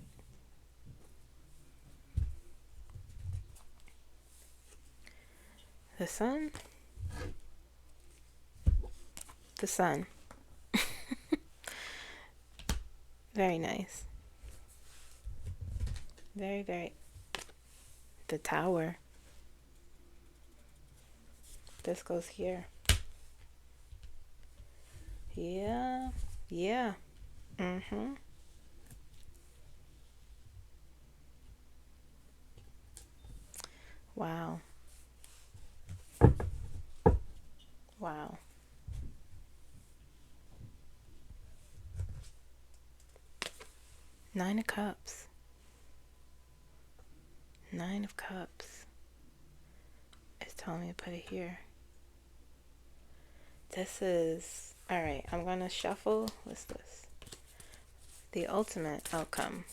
The Sun. The Sun. Very nice. Very, very. The Tower. This goes here. Yeah. Yeah. Mm-hmm. Wow. Wow. Nine of Cups. Nine of Cups. It's telling me to put it here. This is... Alright, I'm going to shuffle. What's this? The ultimate outcome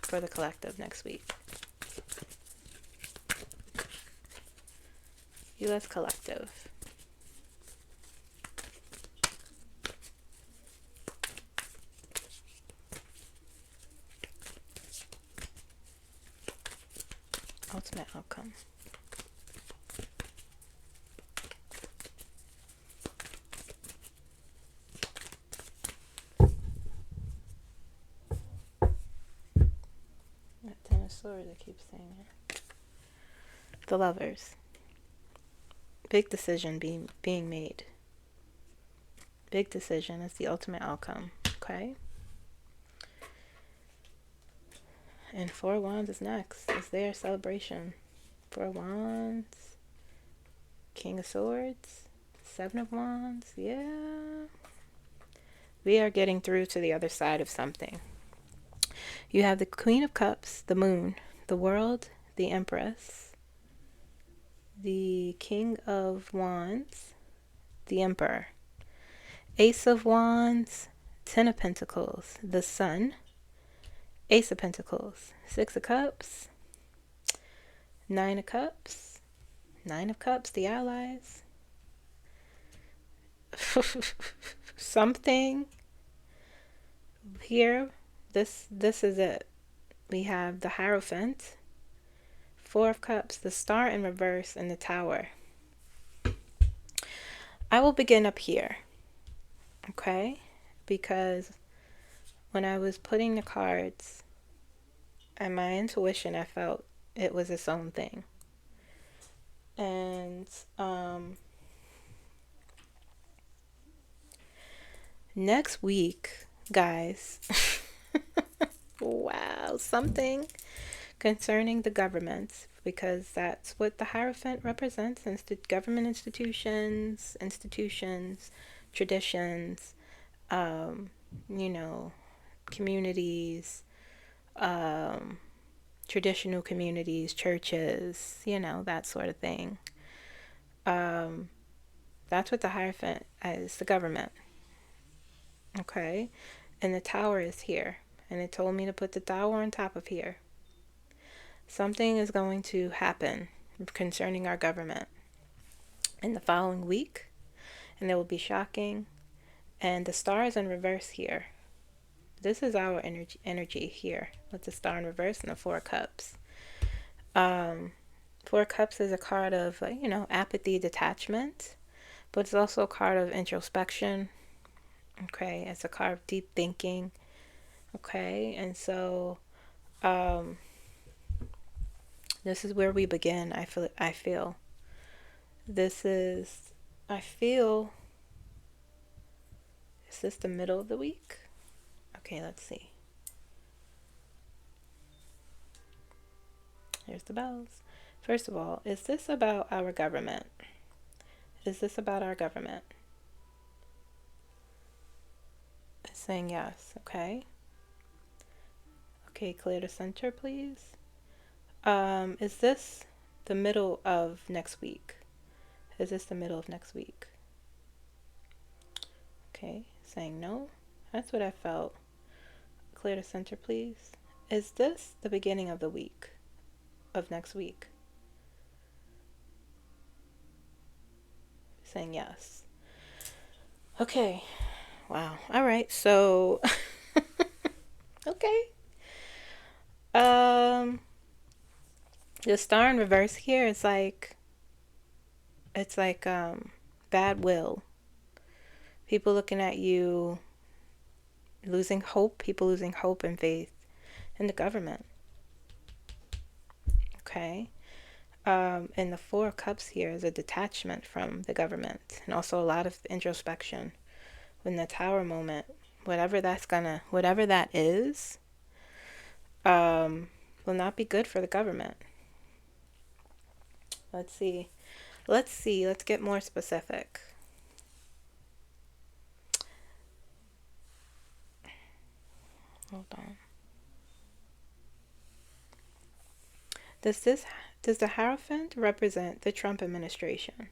for the collective next week. U.S. Collective. Ultimate outcome. That Ten of Swords, I keep saying it. The Lovers. Big decision being made. Big decision is the ultimate outcome. Okay? And Four of Wands is next. It's their celebration. Four of Wands. King of Swords. Seven of Wands. Yeah. We are getting through to the other side of something. You have the Queen of Cups, the Moon, the World, the Empress, the King of Wands, the Emperor, Ace of Wands, Ten of Pentacles, the Sun, Ace of Pentacles, Six of Cups, Nine of Cups, Nine of Cups, the Allies. Something here. This is it. We have the Hierophant, Four of Cups, the Star in reverse, and the Tower. I will begin up here, okay? Because when I was putting the cards and my intuition, I felt it was its own thing. And next week, guys, wow, something concerning the government, because that's what the Hierophant represents: government institutions, traditions, you know, communities, traditional communities, churches, you know, that sort of thing. That's what the Hierophant is, the government. Okay? And the tower is here. And it told me to put the tower on top of here. Something is going to happen concerning our government in the following week. And it will be shocking. And the star is in reverse here. This is our energy here with the star in reverse and the Four of Cups. Four of Cups is a card of, you know, apathy, detachment. But it's also a card of introspection. Okay, it's a card of deep thinking. Okay, and so this is where we begin. I feel this is, is this the middle of the week? Okay, let's see. Here's the bells. First of all, is this about our government? Is this about our government? It's saying yes. Okay. Okay, clear the center, please. Is this the middle of next week? Is this the middle of next week? Okay, saying no. That's what I felt. Clear the center, please. Is this the beginning of the week? Of next week? Saying yes. Okay. Wow. All right. So, okay. The star in reverse here is like, it's like bad will. People looking at you, losing hope. People losing hope and faith in the government. Okay. And the Four of Cups here is a detachment from the government, and also a lot of introspection. When the Tower moment, whatever that is, will not be good for the government. Let's see. Let's get more specific. Hold on. Does the Hierophant represent the Trump administration?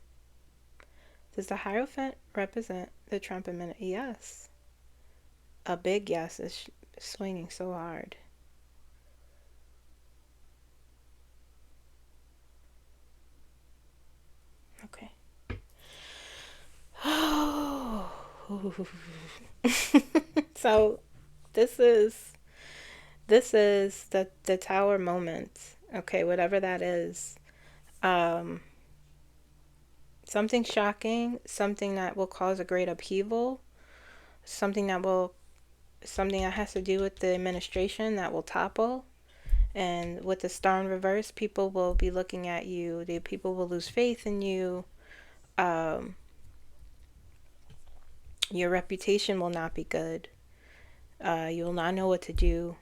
Does the Hierophant represent the Trump administration? Yes. A big yes is swinging so hard. Okay. So this is the Tower moment. Okay, whatever that is. Something shocking, something that will cause a great upheaval, something that has to do with the administration that will topple. And with the star in reverse, people will be looking at you. People will lose faith in you. Your reputation will not be good. You will not know what to do.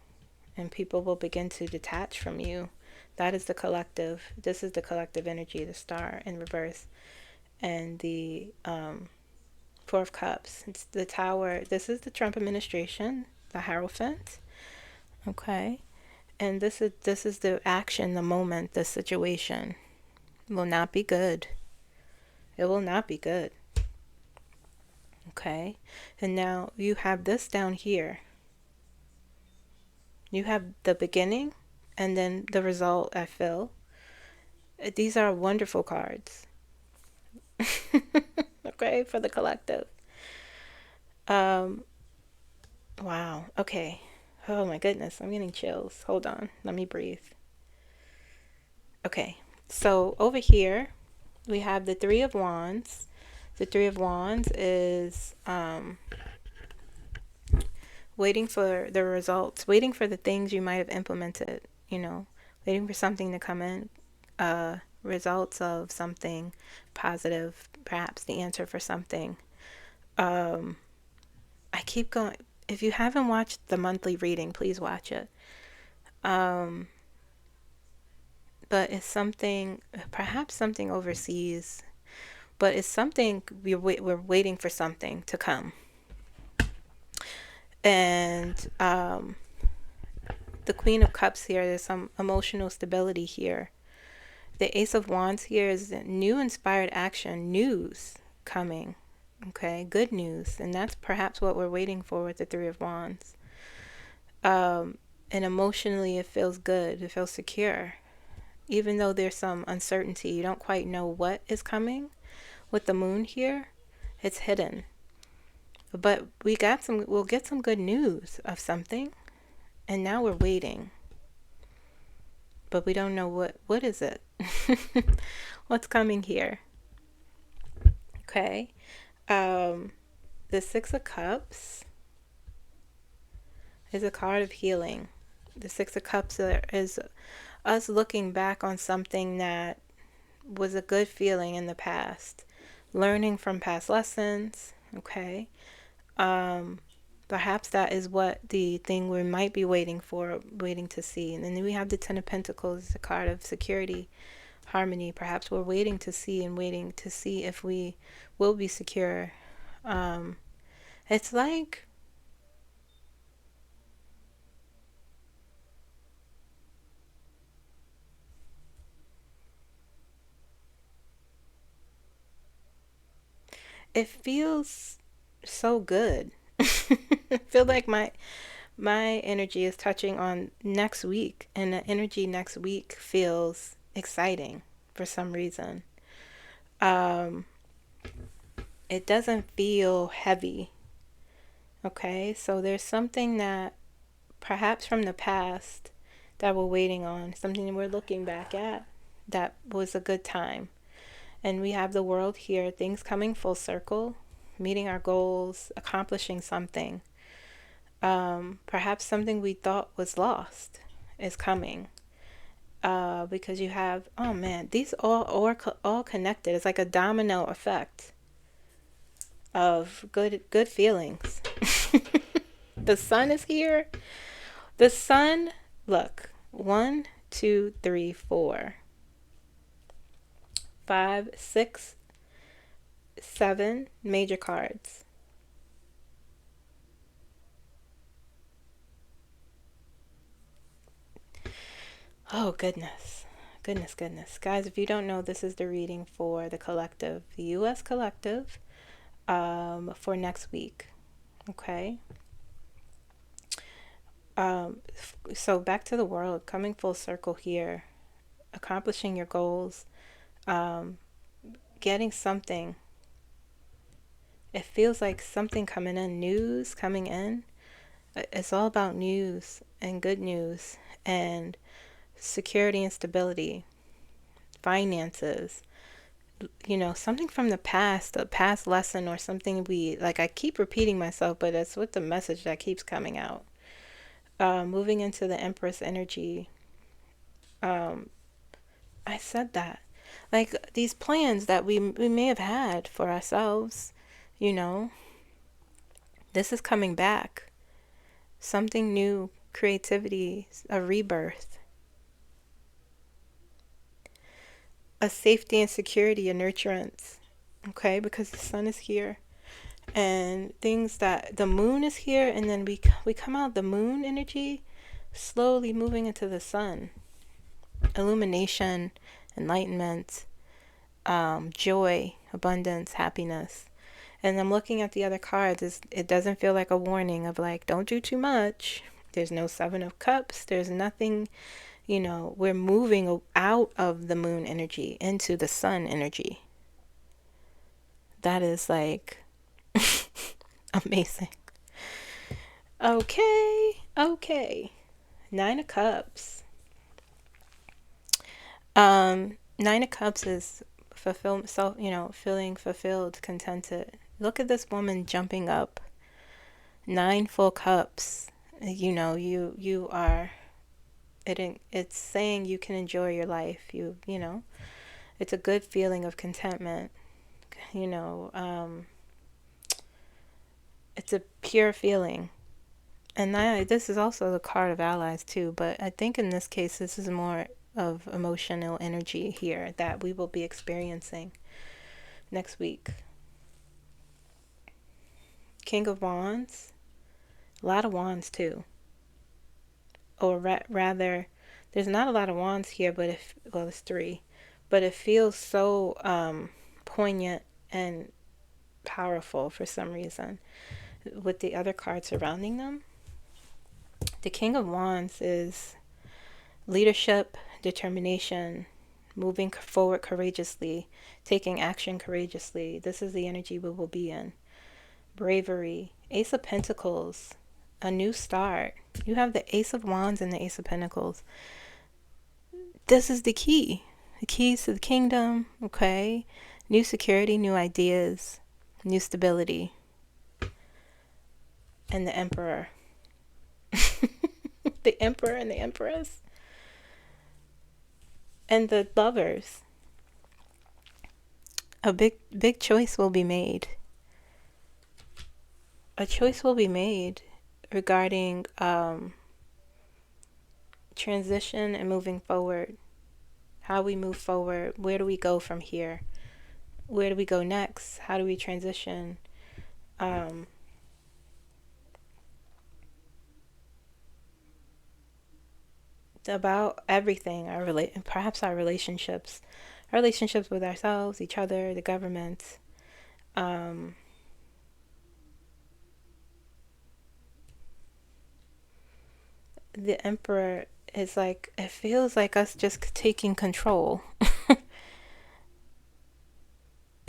And people will begin to detach from you. That is the collective. This is the collective energy, the star in reverse. And the Four of Cups. It's the Tower. This is the Trump administration, the Hierophant. Okay. And this is the action, the moment, the situation. It will not be good. It will not be good. Okay. And now you have this down here. You have the beginning and then the result, I feel. These are wonderful cards. Okay, for the collective. Wow. Okay. Oh my goodness, I'm getting chills. Hold on. Let me breathe. Okay. So over here, we have the Three of Wands. The Three of Wands is waiting for the results, waiting for the things you might have implemented, waiting for something to come in, results of something positive, perhaps the answer for something. I keep going. If you haven't watched the monthly reading, please watch it. but it's something, perhaps something overseas, but it's something we're waiting for something to come. And the Queen of Cups here, there's some emotional stability here. The Ace of Wands here is new inspired action, news coming. Okay, good news. And that's perhaps what we're waiting for with the Three of Wands. And emotionally, it feels good. It feels secure. Even though there's some uncertainty, you don't quite know what is coming. With the moon here, it's hidden. But we'll get some good news of something. And now we're waiting. But we don't know what is it? What's coming here? Okay. The Six of Cups is a card of healing. The Six of Cups is us looking back on something that was a good feeling in the past. Learning from past lessons. Okay. Perhaps that is what the thing we might be waiting to see. And then we have the Ten of Pentacles, the card of security, harmony. Perhaps we're waiting to see if we will be secure. It's like it feels so good. I feel like my energy is touching on next week, and the energy next week feels exciting for some reason. It doesn't feel heavy. Okay, so there's something that perhaps from the past that we're waiting on, something that we're looking back at that was a good time. And we have the World here, things coming full circle, meeting our goals, accomplishing something. Perhaps something we thought was lost is coming. Because you have, oh man, these all connected. It's like a domino effect of good feelings. The sun is here. The sun, look, 1, 2, 3, 4, 5, 6, 7 major cards. Oh, goodness. Guys, if you don't know, this is the reading for the collective, the U.S. collective, for next week. Okay. So back to the world, coming full circle here, accomplishing your goals, getting something. It feels like something coming in, news coming in. It's all about news and good news and security and stability, finances, something from the past, a past lesson or something I keep repeating myself, but that's what the message that keeps coming out. Moving into the Empress energy. I said that. Like these plans that we may have had for ourselves, this is coming back. Something new, creativity, a rebirth. A safety and security, a nurturance. Okay, because the sun is here. And things that the moon is here, and then we come out of the moon energy, slowly moving into the sun. Illumination, enlightenment, joy, abundance, happiness. And I'm looking at the other cards. It doesn't feel like a warning of like, don't do too much. There's no Seven of Cups. There's nothing, we're moving out of the moon energy into the sun energy. That is like amazing. Okay. 9 of Cups. 9 of Cups is feeling fulfilled, contented. Look at this woman jumping up. 9 full cups. You are. It's saying you can enjoy your life. It's a good feeling of contentment. It's a pure feeling. And this is also the card of allies too, but I think in this case this is more of emotional energy here that we will be experiencing next week. King of Wands, a lot of wands too. Or rather, there's not a lot of wands here, but it's 3. But it feels so poignant and powerful for some reason with the other cards surrounding them. The King of Wands is leadership, determination, moving forward courageously, taking action courageously. This is the energy we will be in. Bravery. Ace of Pentacles, a new start. You have the Ace of Wands and the Ace of Pentacles. This is the key. The keys to the kingdom, okay? New security, new ideas, new stability. And the Emperor. The Emperor and the Empress. And the Lovers. A big choice will be made. A choice will be made regarding transition and moving forward. How we move forward. Where do we go from here? Where do we go next? How do we transition? About everything, perhaps our relationships with ourselves, each other, the government. The Emperor is like, it feels like us just taking control.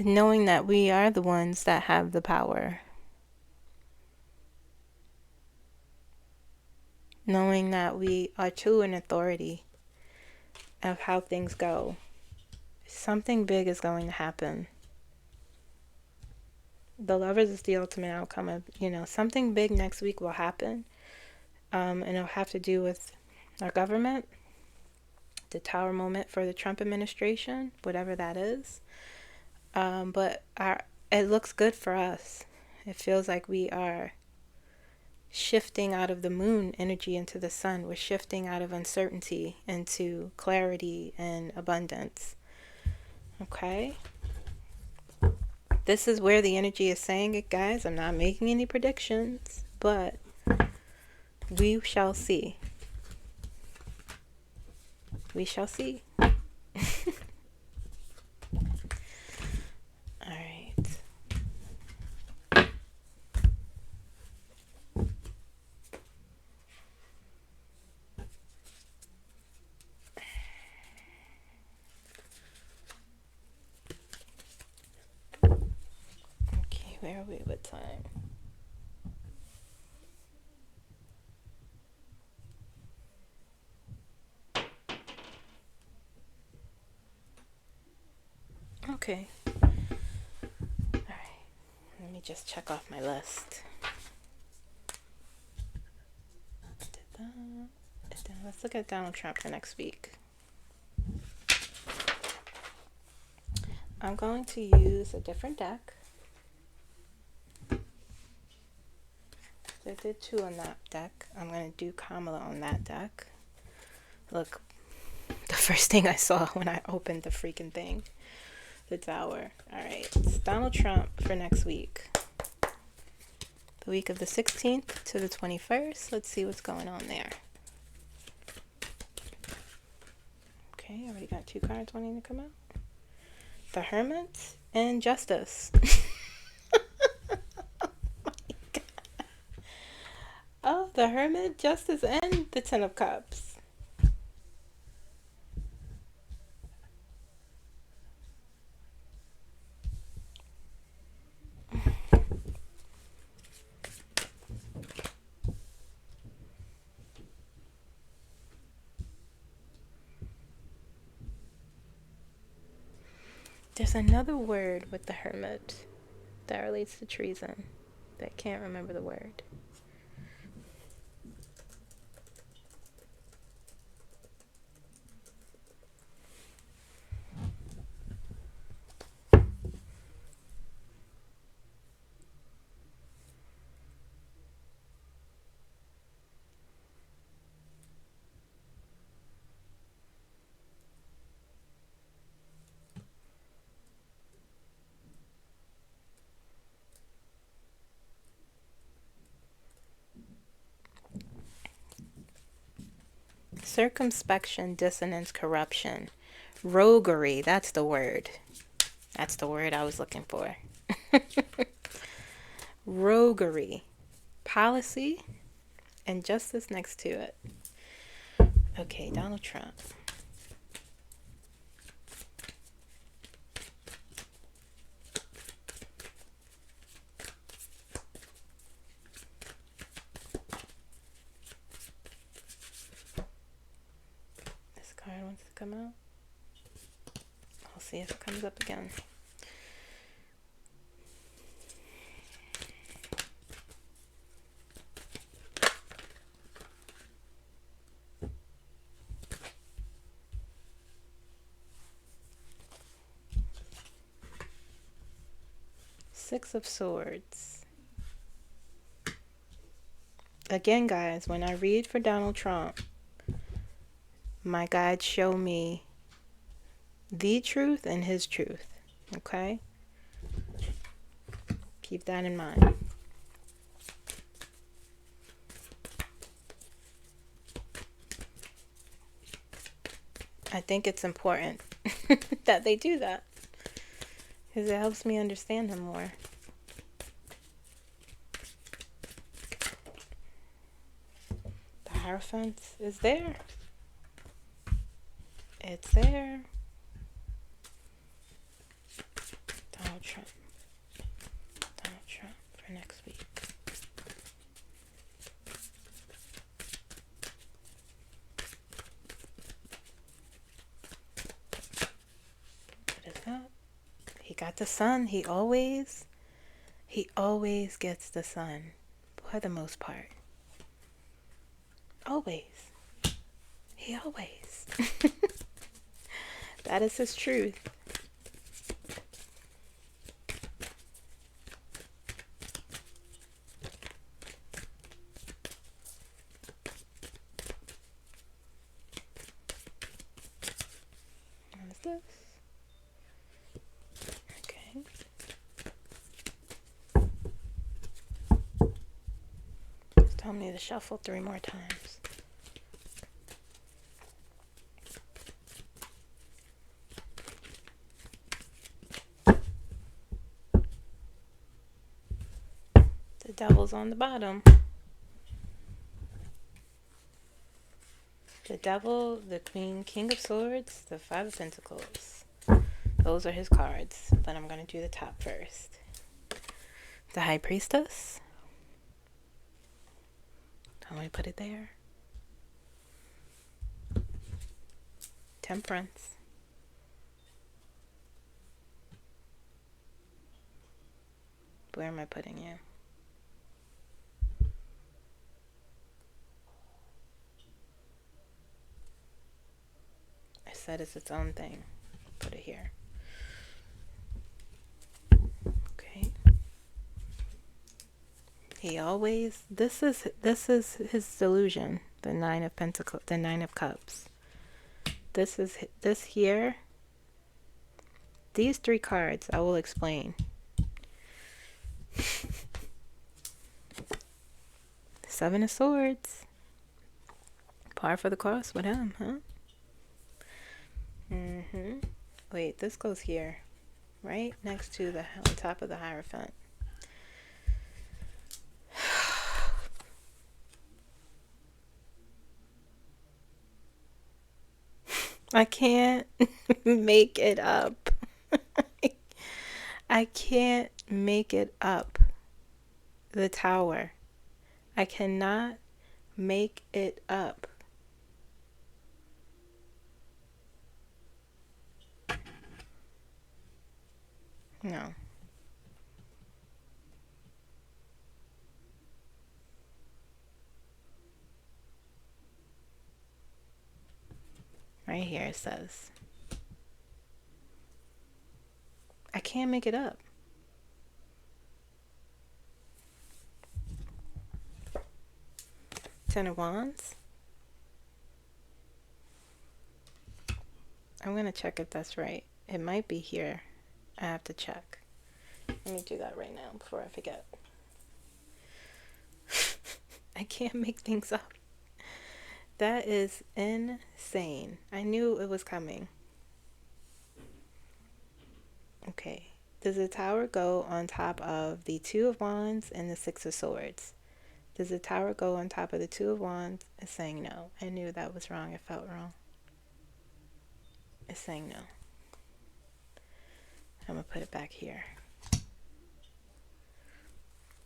Knowing that we are the ones that have the power. Knowing that we are true in authority of how things go. Something big is going to happen. The Lovers is the ultimate outcome of, something big next week will happen. And it'll have to do with our government, the Tower moment for the Trump administration, whatever that is. But it looks good for us. It feels like we are shifting out of the moon energy into the sun. We're shifting out of uncertainty into clarity and abundance. Okay? This is where the energy is saying it, guys. I'm not making any predictions, but we shall see. We shall see. Where are we with time? Okay. All right. Let me just check off my list. Let's look at Donald Trump for next week. I'm going to use a different deck. I did 2 on that deck. I'm going to do Kamala on that deck. Look, the first thing I saw when I opened the freaking thing. The Tower. Alright, it's Donald Trump for next week. The week of the 16th to the 21st. Let's see what's going on there. Okay, I already got 2 cards wanting to come out. The Hermit and Justice. Oh, the Hermit, Justice, and the 10 of Cups. There's another word with the Hermit that relates to treason, but I can't remember the word. Circumspection, dissonance, corruption. Roguery, that's the word. That's the word I was looking for. Roguery. Policy and justice next to it. Okay, Donald Trump. This card wants to come out. I'll see if it comes up again. Six of Swords. Again, guys, when I read for Donald Trump, my guides show me the truth and his truth. Okay? Keep that in mind. I think it's important that they do that, because it helps me understand him more. The Hierophant is there. It's there. Donald Trump. Donald Trump for next week. What is that? He got the sun. He always gets the sun, for the most part. Always. He always. That is his truth. What is this? Okay. Just tell me to shuffle 3 more times. The Devil's on the bottom. The Devil, the Queen, King of Swords, the 5 of Pentacles. Those are his cards, but I'm going to do the top first. The High Priestess. How do I put it there? Temperance. Where am I putting you? I said it's its own thing. Put it here. Okay. He always, this is his delusion, the 9 of Pentacles, the 9 of Cups. This here, these 3 cards I will explain. 7 of Swords. Par for the course with him, huh? Wait, this goes here, right next to the on top of the Hierophant. I can't make it up. I can't make it up. The Tower. I cannot make it up. No. Right here it says. I can't make it up. Ten of Wands. I'm going to check if that's right. It might be here. I have to check. Let me do that right now before I forget. I can't make things up. That is insane. I knew it was coming. Okay. Does the tower go on top of the Two of Wands and the Six of Swords? Does the tower go on top of the Two of Wands? It's saying no. I knew that was wrong. It felt wrong. It's saying no. I'm going to put it back here.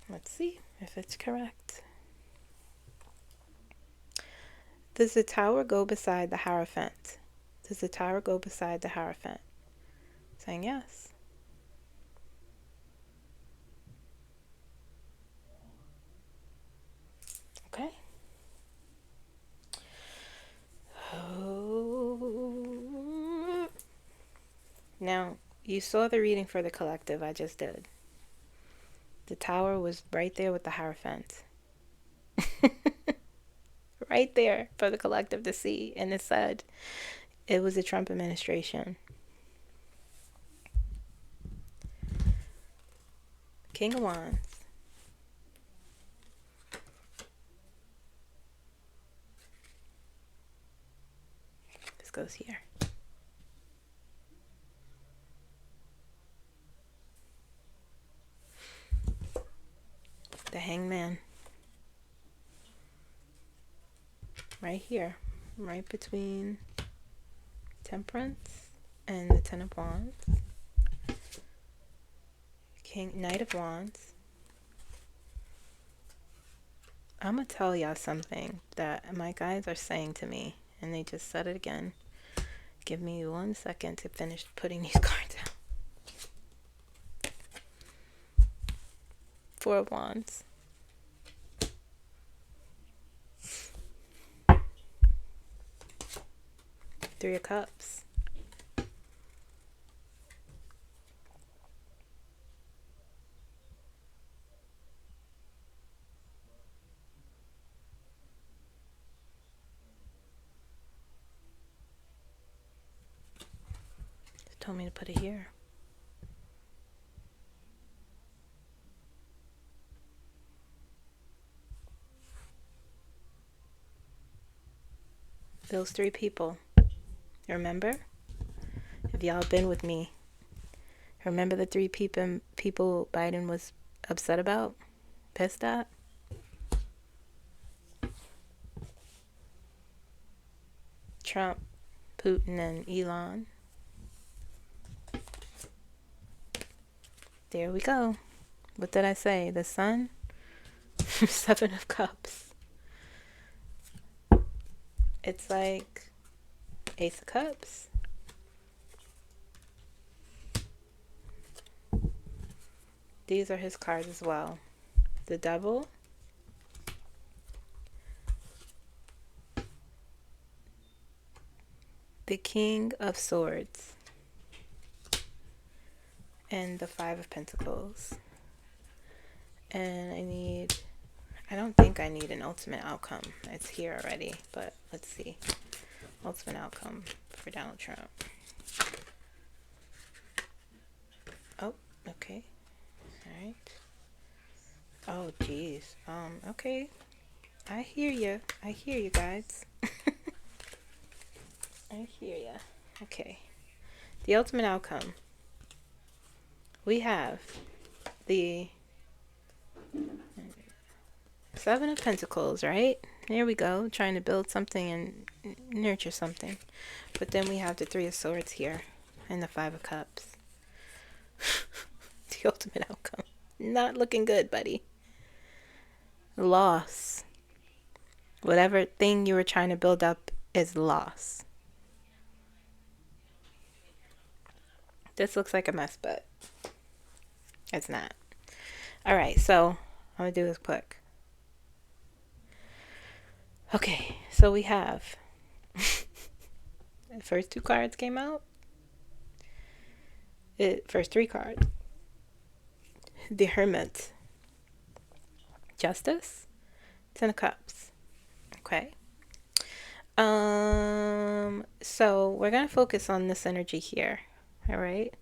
Let's see if it's correct. Does the tower go beside the Hierophant? Does the tower go beside the Hierophant? Saying yes. Okay. Oh. Now, you saw the reading for the collective I just did. The tower was right there with the Hierophant. Right there for the collective to see. And it said it was the Trump administration. King of Wands. This goes here. The Hangman. Right here. Right between Temperance and the Ten of Wands. Knight of Wands. I'm going to tell y'all something that my guides are saying to me, and they just said it again. Give me 1 second to finish putting these cards out. Four of Wands. Three of Cups. They told me to put it here. Those three people. Remember? If y'all been with me, remember the three people Biden was upset about? Pissed at? Trump, Putin, and Elon. There we go. What did I say? The Sun? Seven of Cups. It's like Ace of Cups. These are his cards as well. The Devil. The King of Swords. And the Five of Pentacles. And I don't think I need an ultimate outcome. It's here already, but let's see. Ultimate outcome for Donald Trump. Oh, okay. All right. Oh, geez. Okay. I hear you. I hear you guys. I hear you. Okay. The ultimate outcome. We have the Seven of Pentacles, right? There we go. Trying to build something and nurture something. But then we have the Three of Swords here. And the Five of Cups. The ultimate outcome. Not looking good, buddy. Loss. Whatever thing you were trying to build up is loss. This looks like a mess, but it's not. Alright, so I'm going to do this quick. Okay, so we have the first two cards came out. First three cards. The Hermit. Justice. Ten of Cups. Okay. So we're going to focus on this energy here. All right.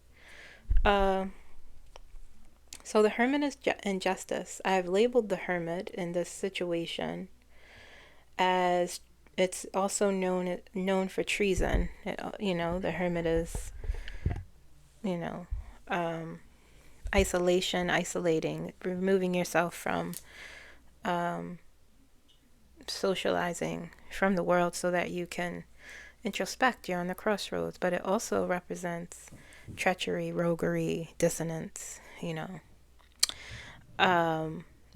So the Hermit is Justice. I've labeled the Hermit in this situation as It's also known for treason. The hermit is, you know, um, isolating, removing yourself from socializing from the world so that you can introspect. You're on the crossroads, but it also represents treachery, roguery, dissonance,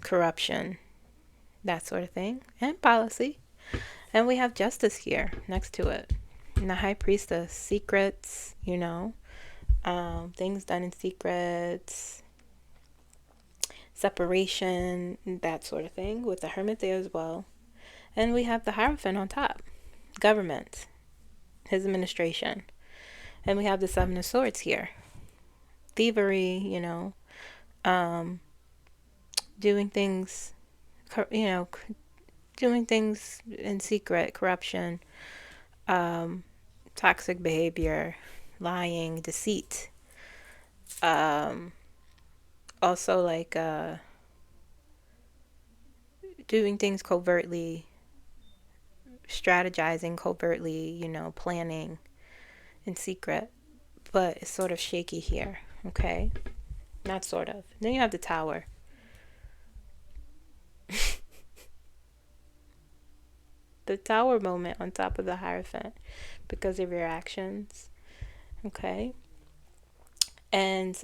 corruption, that sort of thing, and policy. And we have justice here next to it. And the high priestess, secrets, things done in secrets, separation, that sort of thing, with the hermit there as well. And we have the Hierophant on top, government, his administration. And we have the Seven of Swords here, thievery, doing things, doing things in secret, corruption, toxic behavior, lying, deceit. Also like doing things covertly, strategizing covertly, planning in secret. But it's sort of shaky here, okay? Not sort of. Then you have the Tower. The Tower moment on top of the Hierophant because of your actions, okay? And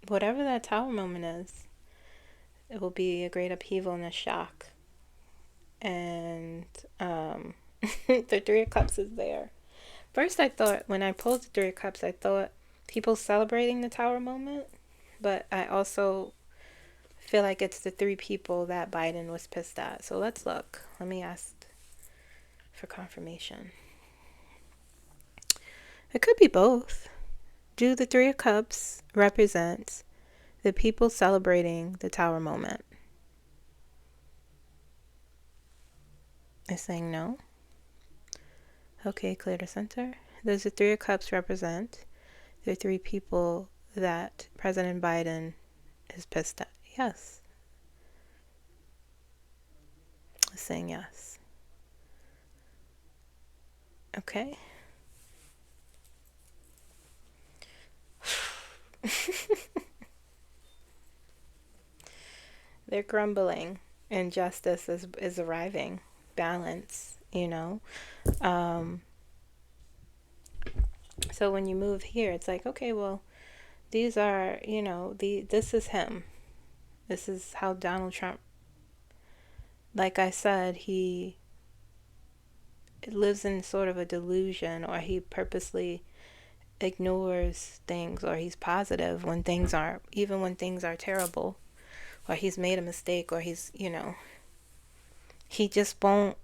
whatever that Tower moment is, it will be a great upheaval and a shock. And the Three of Cups is there. First, I thought, when I pulled the Three of Cups, I thought people celebrating the Tower moment, but I also feel like it's the three people that Biden was pissed at. So let's look. Let me ask for confirmation. It could be both. Do the Three of Cups represent the people celebrating the Tower moment? It's saying no. Okay, clear to center. Does the Three of Cups represent the three people that President Biden is pissed at? Yes. It's saying yes. Okay. They're grumbling. Injustice is arriving. Balance, So when you move here, it's like, okay, well, these are, this is him. This is how Donald Trump, like I said, he lives in sort of a delusion, or he purposely ignores things, or he's positive when things are, even when things are terrible, or he's made a mistake, or he's, he just won't.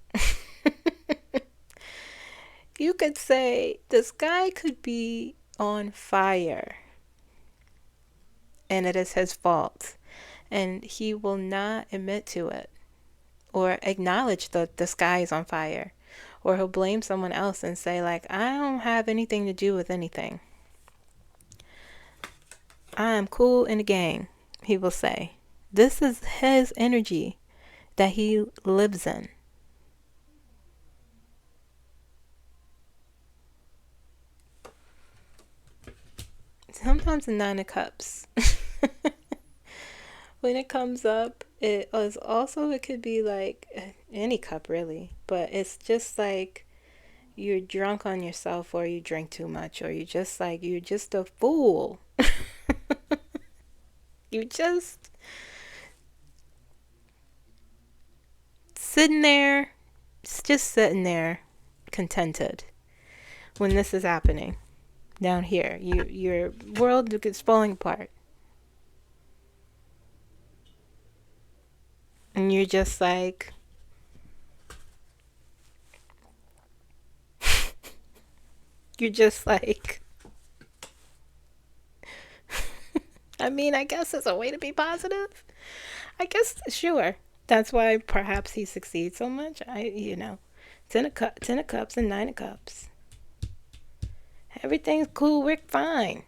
You could say the sky could be on fire and it is his fault, and he will not admit to it or acknowledge that the sky is on fire, or he'll blame someone else and say, like, I don't have anything to do with anything. I'm cool in the gang, he will say. This is his energy that he lives in. Sometimes the Nine of Cups, when it comes up, it could be like any cup really, but it's just like you're drunk on yourself, or you drink too much, or you're just a fool. You just sitting there, contented when this is happening. Down here, your world is falling apart, and you're just like, I mean, I guess it's a way to be positive. I guess, sure. That's why perhaps he succeeds so much. Ten of Cups and Nine of Cups. Everything's cool. We're fine.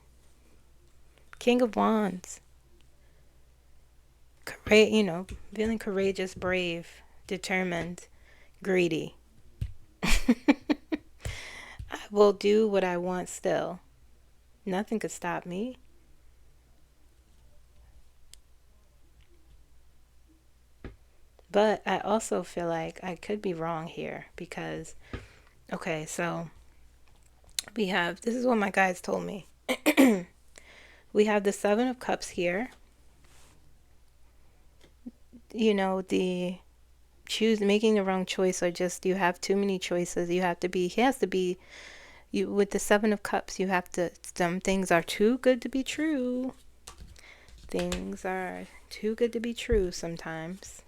King of Wands. You know, feeling courageous, brave, determined, greedy. I will do what I want still. Nothing could stop me. But I also feel like I could be wrong here because, okay, so this is what my guides told me. We have the Seven of Cups here. You know, making the wrong choice, or just you have too many choices. He has to be, with the Seven of Cups, some things are too good to be true. Things are too good to be true sometimes.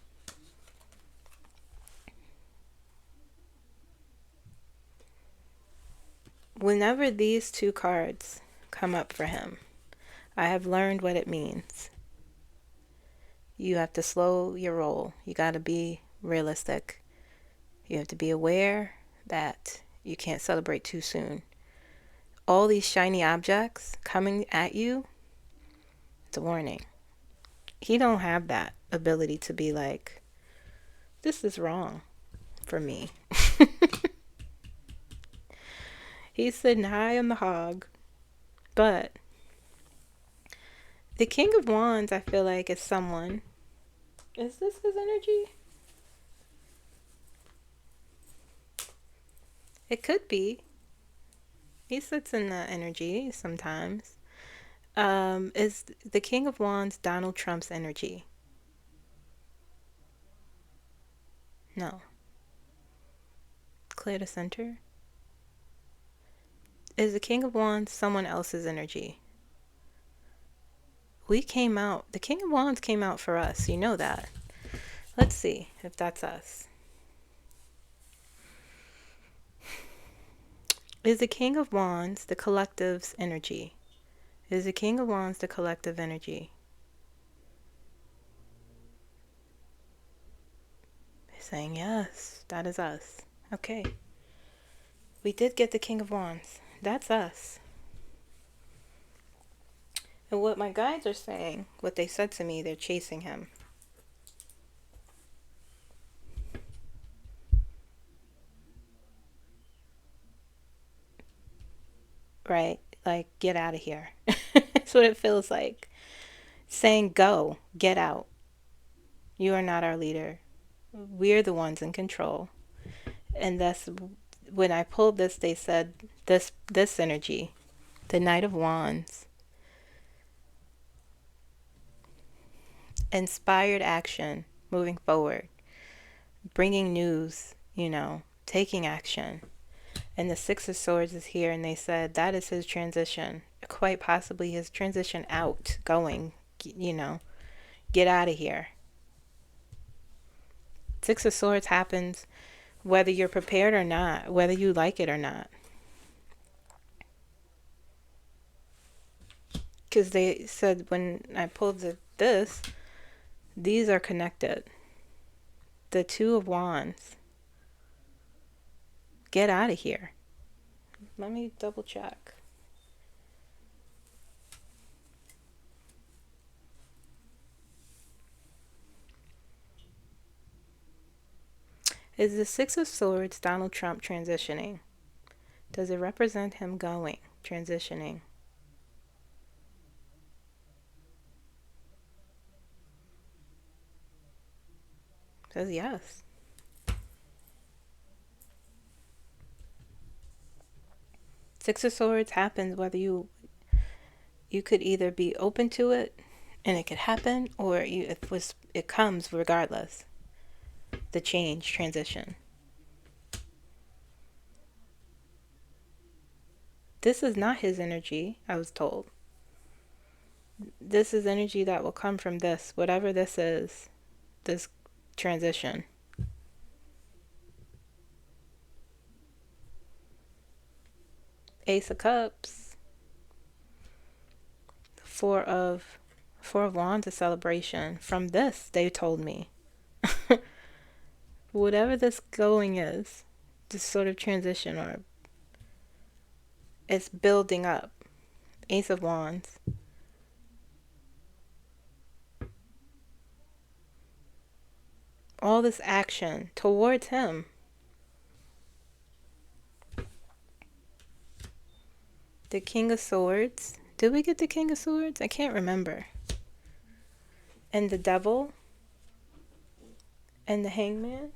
Whenever these two cards come up for him, I have learned what it means. You have to slow your roll. You got to be realistic. You have to be aware that you can't celebrate too soon. All these shiny objects coming at you, it's a warning. He don't have that ability to be like, this is wrong for me. He's sitting high on the hog. But the King of Wands, I feel like, is someone. Is this his energy? It could be. He sits in the energy sometimes. Is the King of Wands Donald Trump's energy? No. Clear the center. Is the King of Wands someone else's energy? The King of Wands came out for us. You know that. Let's see if that's us. Is the King of Wands the collective's energy? Is the King of Wands the collective energy? They're saying yes, that is us. Okay. We did get the King of Wands. That's us. And what my guides are saying, what they said to me, they're chasing him. Right? Like, get out of here. That's what it feels like. Saying, go, get out. You are not our leader. We're the ones in control. And that's when I pulled this, they said this energy, the Knight of Wands, inspired action, moving forward, bringing news, taking action. And the Six of Swords is here, and they said that is his transition, quite possibly his transition out, going, get out of here. Six of Swords happens whether you're prepared or not, whether you like it or not. Because they said when I pulled these are connected. The Two of Wands. Get out of here. Let me double check. Is the Six of Swords Donald Trump transitioning? Does it represent him going, transitioning? It says yes. Six of Swords happens whether you could either be open to it and it could happen, or it comes regardless. The change, transition. This is not his energy, I was told. This is energy that will come from this, whatever this is, this transition. Ace of Cups. Four of Wands, a celebration. From this, they told me. Whatever this going is, this sort of transition, or it's building up. Ace of Wands. all this action towards him. The King of Swords. Did we get the King of Swords? I can't remember. And the Devil. And the Hangman.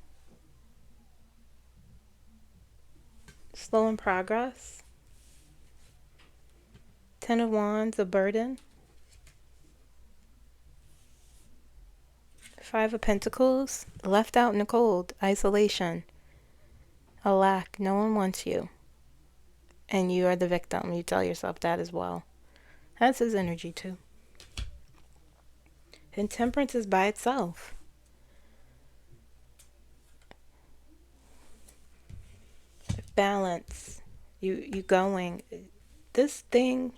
Slow in progress. Ten of Wands, a burden. Five of Pentacles, left out in the cold, isolation, a lack, no one wants you. And you are the victim. You tell yourself that as well. That's his energy too. And Temperance is by itself. Balance. You going. This thing,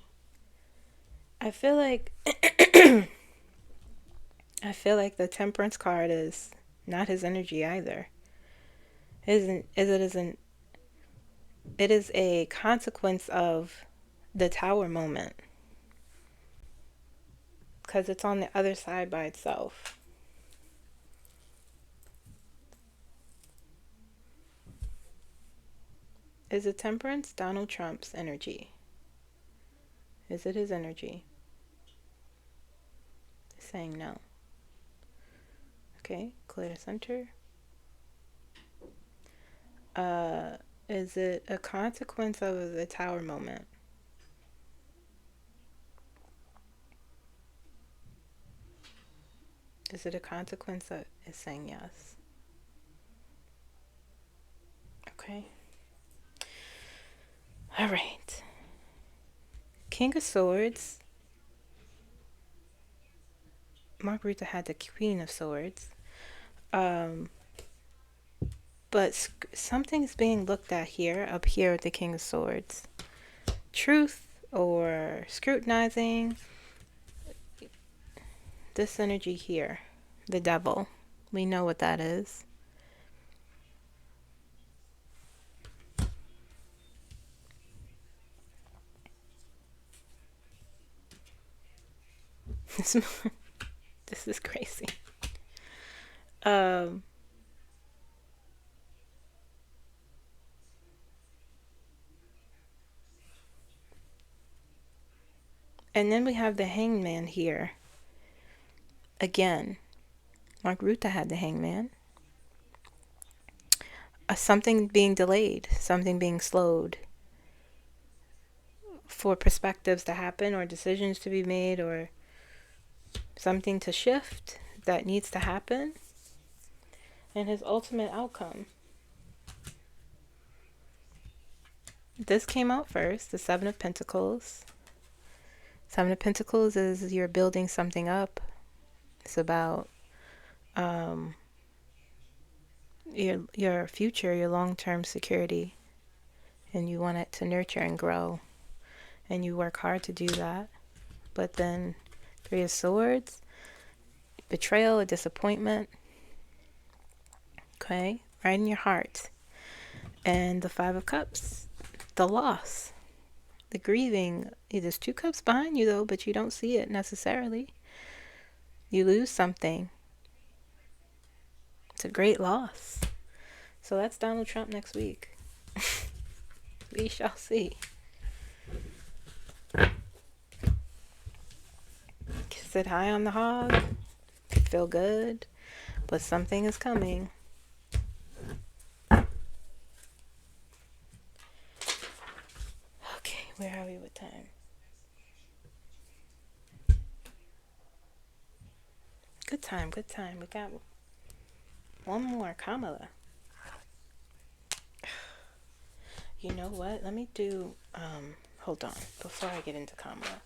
I feel like the Temperance card is not his energy either. It is a consequence of the Tower moment. Because it's on the other side by itself. Is it Temperance Donald Trump's energy? Is it his energy? It's saying no. Okay, clear the center. Is it a consequence of the Tower moment? Is it a consequence that is saying yes? Okay. All right. King of Swords. Mark Rutte had the Queen of Swords. But something's being looked at here, up here with the King of Swords. Truth or scrutinizing. This energy here, the Devil. We know what that is. This is crazy. And then we have the Hangman here. Again, Mark Rutte had the Hangman. Something being delayed, something being slowed for perspectives to happen or decisions to be made or something to shift that needs to happen. And his ultimate outcome. This came out first, the Seven of Pentacles. Seven of Pentacles is you're building something up. It's about your future, your long-term security. And you want it to nurture and grow. And you work hard to do that. But then Three of Swords, betrayal, a disappointment. Okay, right in your heart. And the Five of Cups, the loss. The grieving. There's two cups behind you though, but you don't see it necessarily. You lose something. It's a great loss. So that's Donald Trump next week. We shall see. Sit high on the hog. Feel good. But something is coming. Okay, where are we with time? Good time, good time. We got one more, Kamala. You know what? Let me do, hold on. Before I get into Kamala,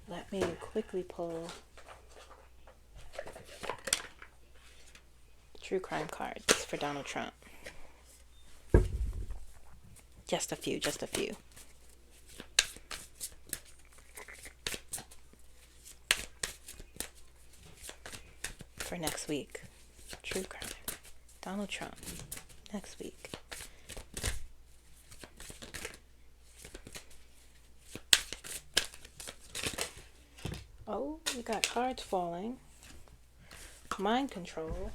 let me quickly pull true crime cards for Donald Trump. Just a few, just a few. For next week. True crime. Donald Trump. Next week. Oh, we got cards falling. Mind control.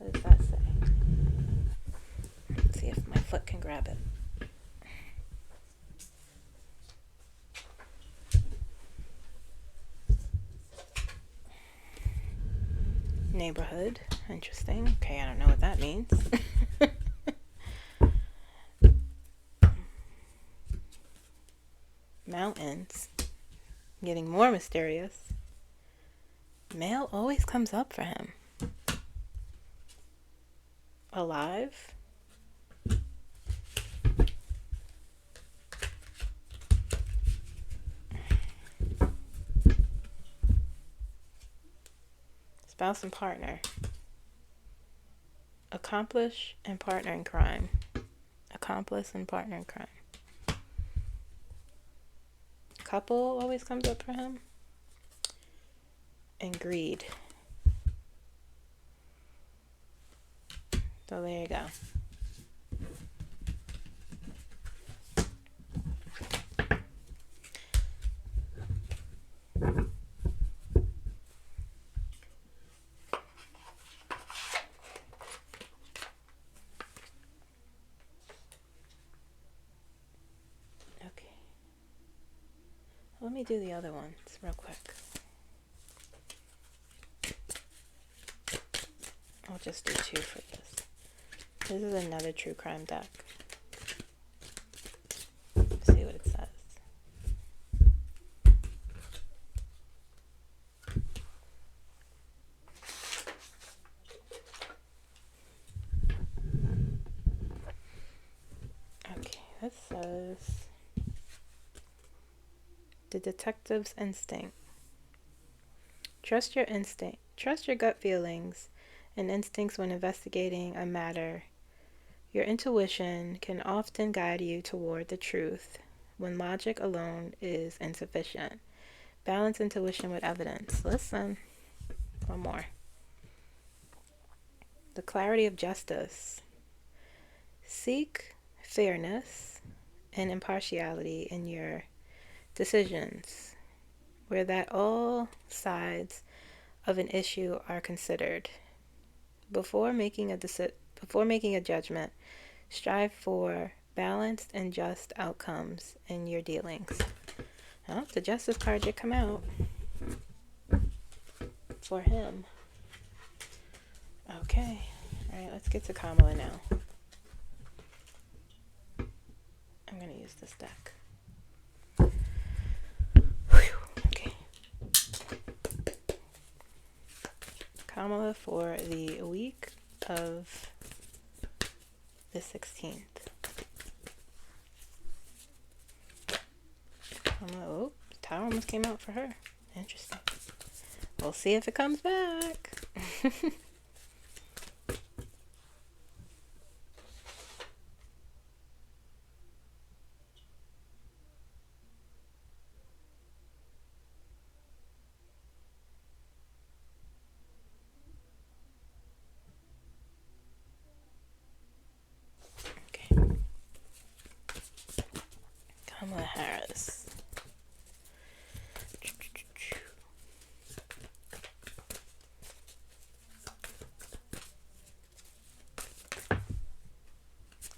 What does that say? Let's see if my foot can grab it. Neighborhood. Interesting. Okay, I don't know what that means. Mountains. Getting more mysterious. Male always comes up for him. Alive. Spouse and partner. Accomplice and partner in crime. Accomplice and partner in crime. Couple always comes up for him. And greed. So there you go. Okay. Let me do the other ones real quick. I'll just do 2 for this. This is another true crime deck. Let's see what it says. Okay, this says the detective's instinct. Trust your instinct. Trust your gut feelings and instincts when investigating a matter. Your intuition can often guide you toward the truth when logic alone is insufficient. Balance intuition with evidence. Listen. One more. The clarity of justice. Seek fairness and impartiality in your decisions, where that all sides of an issue are considered. Before making a judgment, strive for balanced and just outcomes in your dealings. Oh, the justice card did come out for him. Okay. All right, let's get to Kamala now. I'm going to use this deck. Okay. Kamala for the week of the 16th. Oh, the tower almost came out for her. Interesting. We'll see if it comes back. Kamala Harris.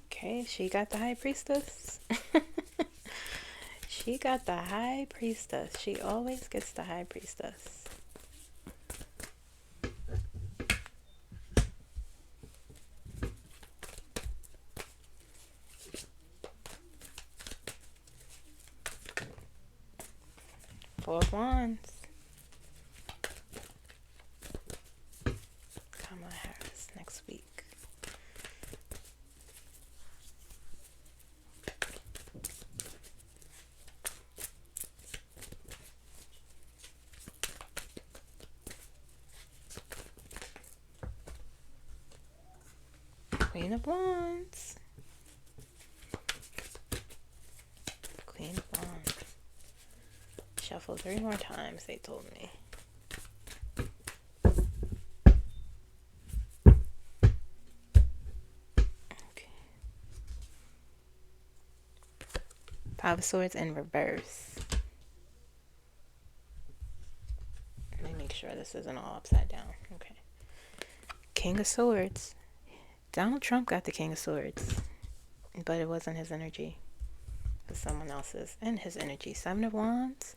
Okay, she got the High Priestess. She got the High Priestess. She always gets the High Priestess. Four of Wands. Kamala Harris next week. Queen of Wands. Queen of Wands. Shuffle 3 more times, they told me. Okay. 5 of Swords in reverse. Let me make sure this isn't all upside down. Okay. King of Swords. Donald Trump got the King of Swords, but it wasn't his energy. It was someone else's and his energy. Seven of Wands.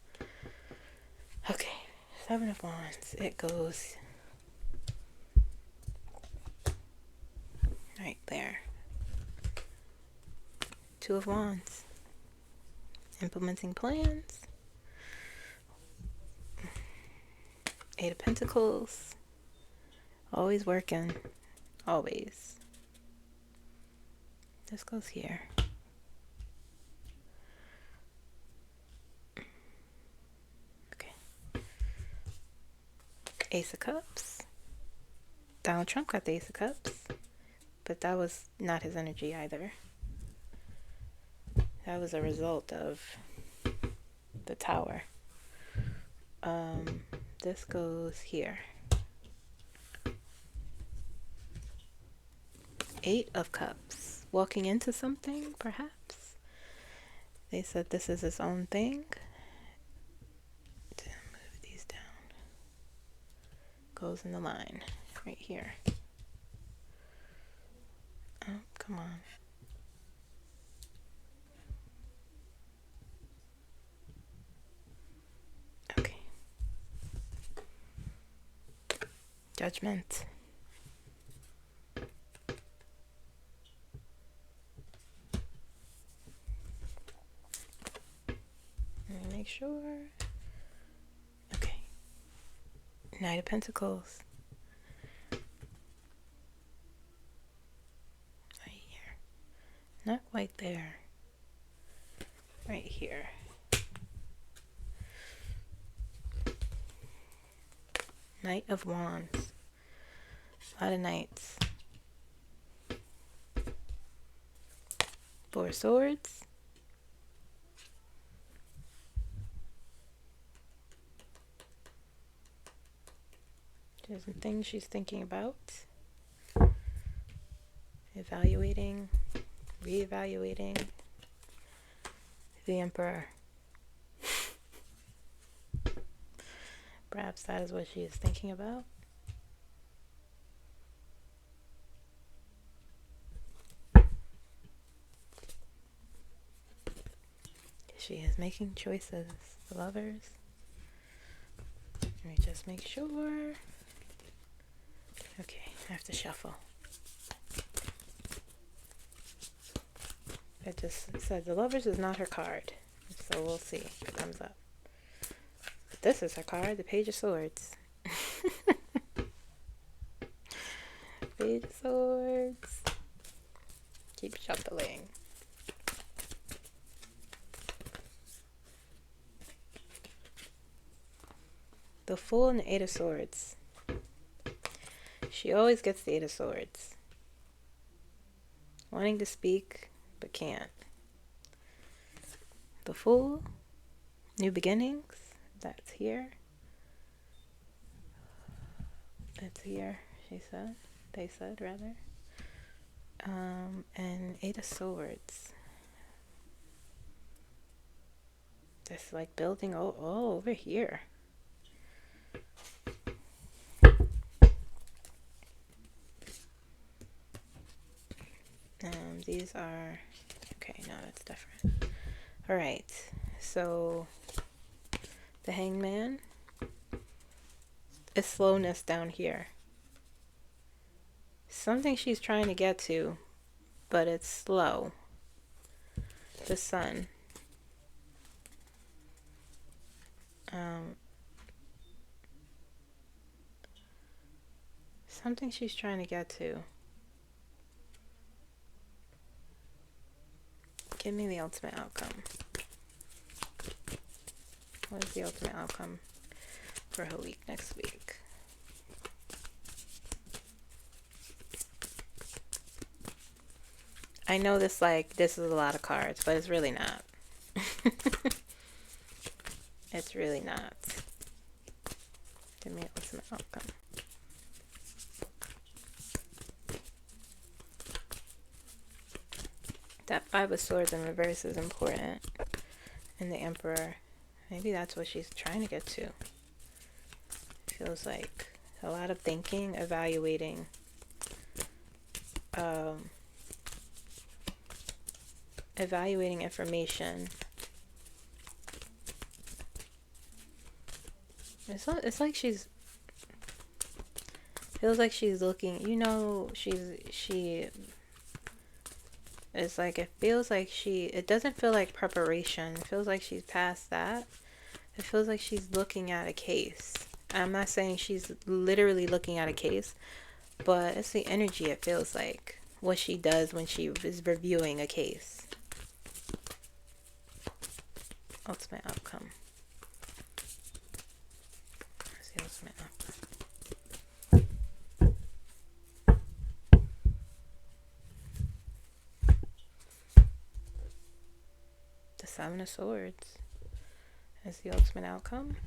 Okay, Seven of Wands. It goes right there. Two of Wands. Implementing plans. Eight of Pentacles. Always working. Always. This goes here. Okay. Ace of Cups. Donald Trump got the Ace of Cups, but that was not his energy either. That was a result of the Tower. This goes here. Eight of Cups. Walking into something, perhaps. They said this is his own thing. Move these down. Goes in the line. Right here. Oh, come on. Okay. Judgment. Let me make sure. Okay. Knight of Pentacles. Right here. Not quite there. Right here. Knight of Wands. A lot of knights. Four of Swords. There's some things she's thinking about. Evaluating. Reevaluating. The Emperor. Perhaps that is what she is thinking about. She is making choices. The Lovers. Let me just make sure. Okay, I have to shuffle. It just said the Lovers is not her card. So we'll see if it comes up. But this is her card, the Page of Swords. Page of Swords. Keep shuffling. The Fool and the Eight of Swords. She always gets the Eight of Swords. Wanting to speak, but can't. The Fool. New beginnings. That's here. That's here, she said. They said, rather. And Eight of Swords. This like building all over here. These are, okay, no, that's different. All right, so the Hangman is slowness down here. Something she's trying to get to, but it's slow. The Sun. Something she's trying to get to. Give me the ultimate outcome. What is the ultimate outcome for her week next week? I know this is a lot of cards, but it's really not. It's really not. Give me an ultimate outcome. That Five of Swords in reverse is important. And the Emperor. Maybe that's what she's trying to get to. Feels like a lot of thinking, evaluating, evaluating information. It's like she's, feels like she's looking, you know, it's like, it feels like it doesn't feel like preparation. It feels like she's past that. It feels like she's looking at a case. I'm not saying she's literally looking at a case, but it's the energy. It feels like what she does when she is reviewing a case. Ultimate outcome. What's the ultimate outcome? The Seven of Swords is the ultimate outcome,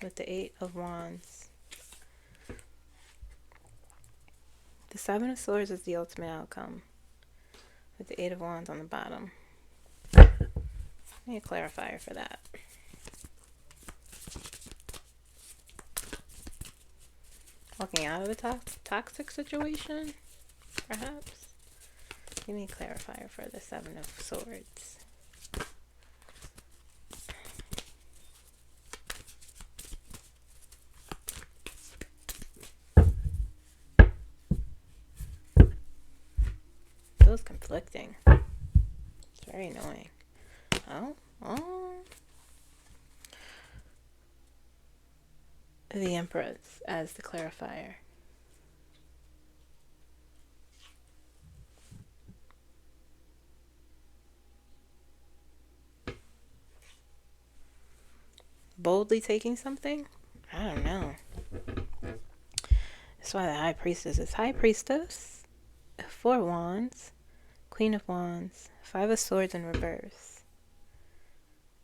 with the Eight of Wands. The Seven of Swords is the ultimate outcome, with the Eight of Wands on the bottom. I need a clarifier for that. Walking out of a toxic situation, perhaps? Give me a clarifier for the Seven of Swords. Feels conflicting. It's very annoying. Oh. The Empress as the clarifier. Boldly taking something? I don't know. That's why the High Priestess is High Priestess, Four of Wands, Queen of Wands, Five of Swords in reverse.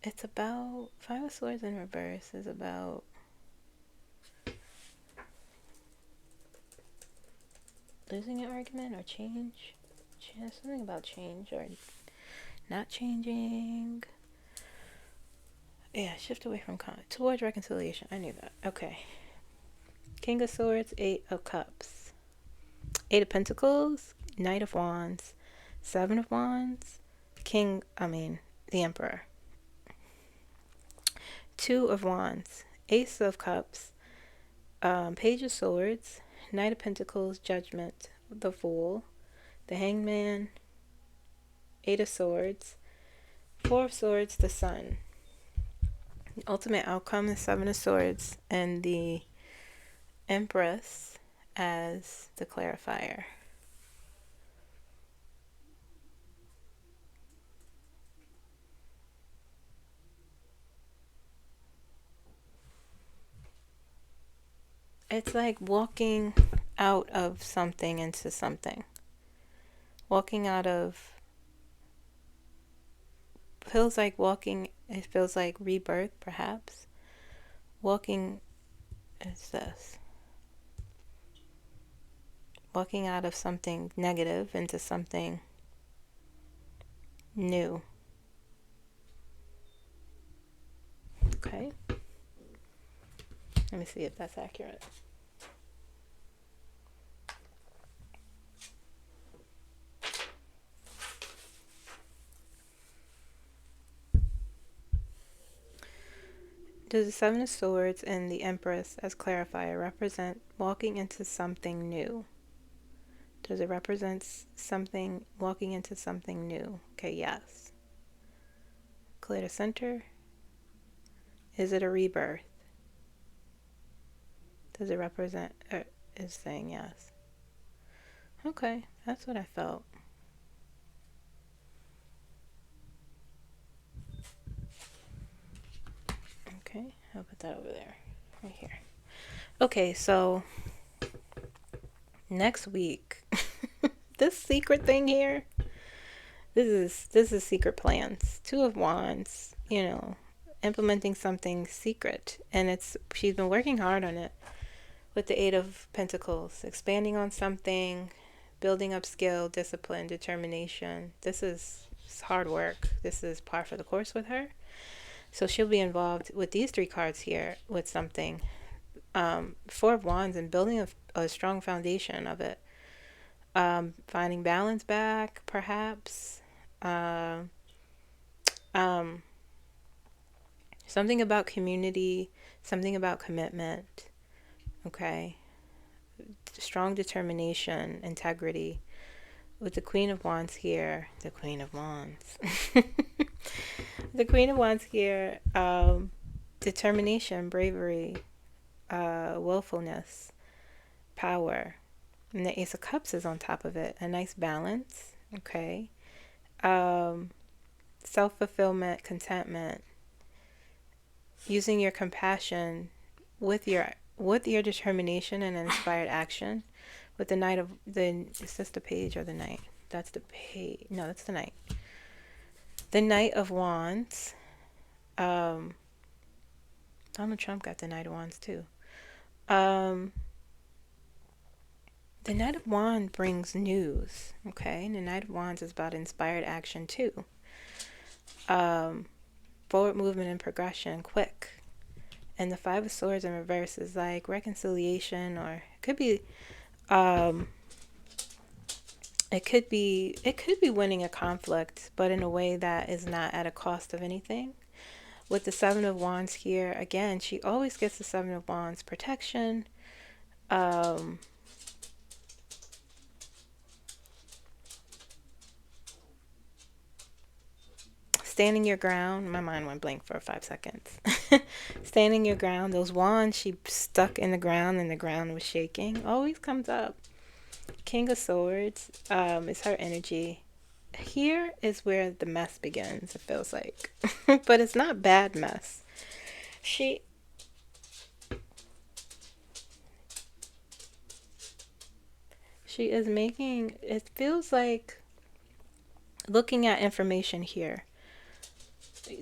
It's about, Five of Swords in reverse is about losing an argument or change. Something about change or not changing. Yeah, shift away from conflict towards reconciliation. I knew that. Okay. King of Swords, Eight of Cups, Eight of Pentacles, Knight of Wands, Seven of Wands, the Emperor. Two of Wands, Ace of Cups, Page of Swords, Knight of Pentacles, Judgment, the Fool, the Hangman, Eight of Swords, Four of Swords, the Sun. The ultimate outcome is Seven of Swords and the Empress as the clarifier. It's like walking out of something into something. Walking out of, feels like walking, it feels like rebirth, perhaps. Walking is this. Walking out of something negative into something new. Okay. Let me see if that's accurate. Does the Seven of Swords and the Empress as clarifier represent walking into something new? Does it represent something, walking into something new? Okay, yes. Clear to center. Is it a rebirth? Does it represent, is saying yes. Okay, that's what I felt. Okay, I'll put that over there, right here. Okay, so next week, this secret thing here, this is secret plans. Two of Wands, implementing something secret, and she's been working hard on it. With the Eight of Pentacles, expanding on something, building up skill, discipline, determination. This is hard work. This is par for the course with her. So she'll be involved with these three cards here with something. Four of Wands and building a strong foundation of it. Finding balance back, perhaps. Uh, um, Something about community, something about commitment, okay? Strong determination, integrity. With the Queen of Wands here, the Queen of Wands. The Queen of Wands here, determination, bravery, willfulness, power. And the Ace of Cups is on top of it. A nice balance, okay? Self-fulfillment, contentment, using your compassion with your determination and inspired action. With the Knight of is this the page or the Knight? That's the page. No, that's the Knight. The Knight of Wands. Donald Trump got the Knight of Wands too. The Knight of Wands brings news, okay? And the Knight of Wands is about inspired action too. Forward movement and progression, quick. And the Five of Swords in reverse is like reconciliation, or it could be winning a conflict, but in a way that is not at a cost of anything. With the Seven of Wands here, again, she always gets the Seven of Wands, protection, standing your ground. My mind went blank for 5 seconds. Standing your ground. Those wands she stuck in the ground and the ground was shaking. Always comes up. King of Swords is her energy. Here is where the mess begins, it feels like. But it's not bad mess. She is making, it feels like, looking at information here,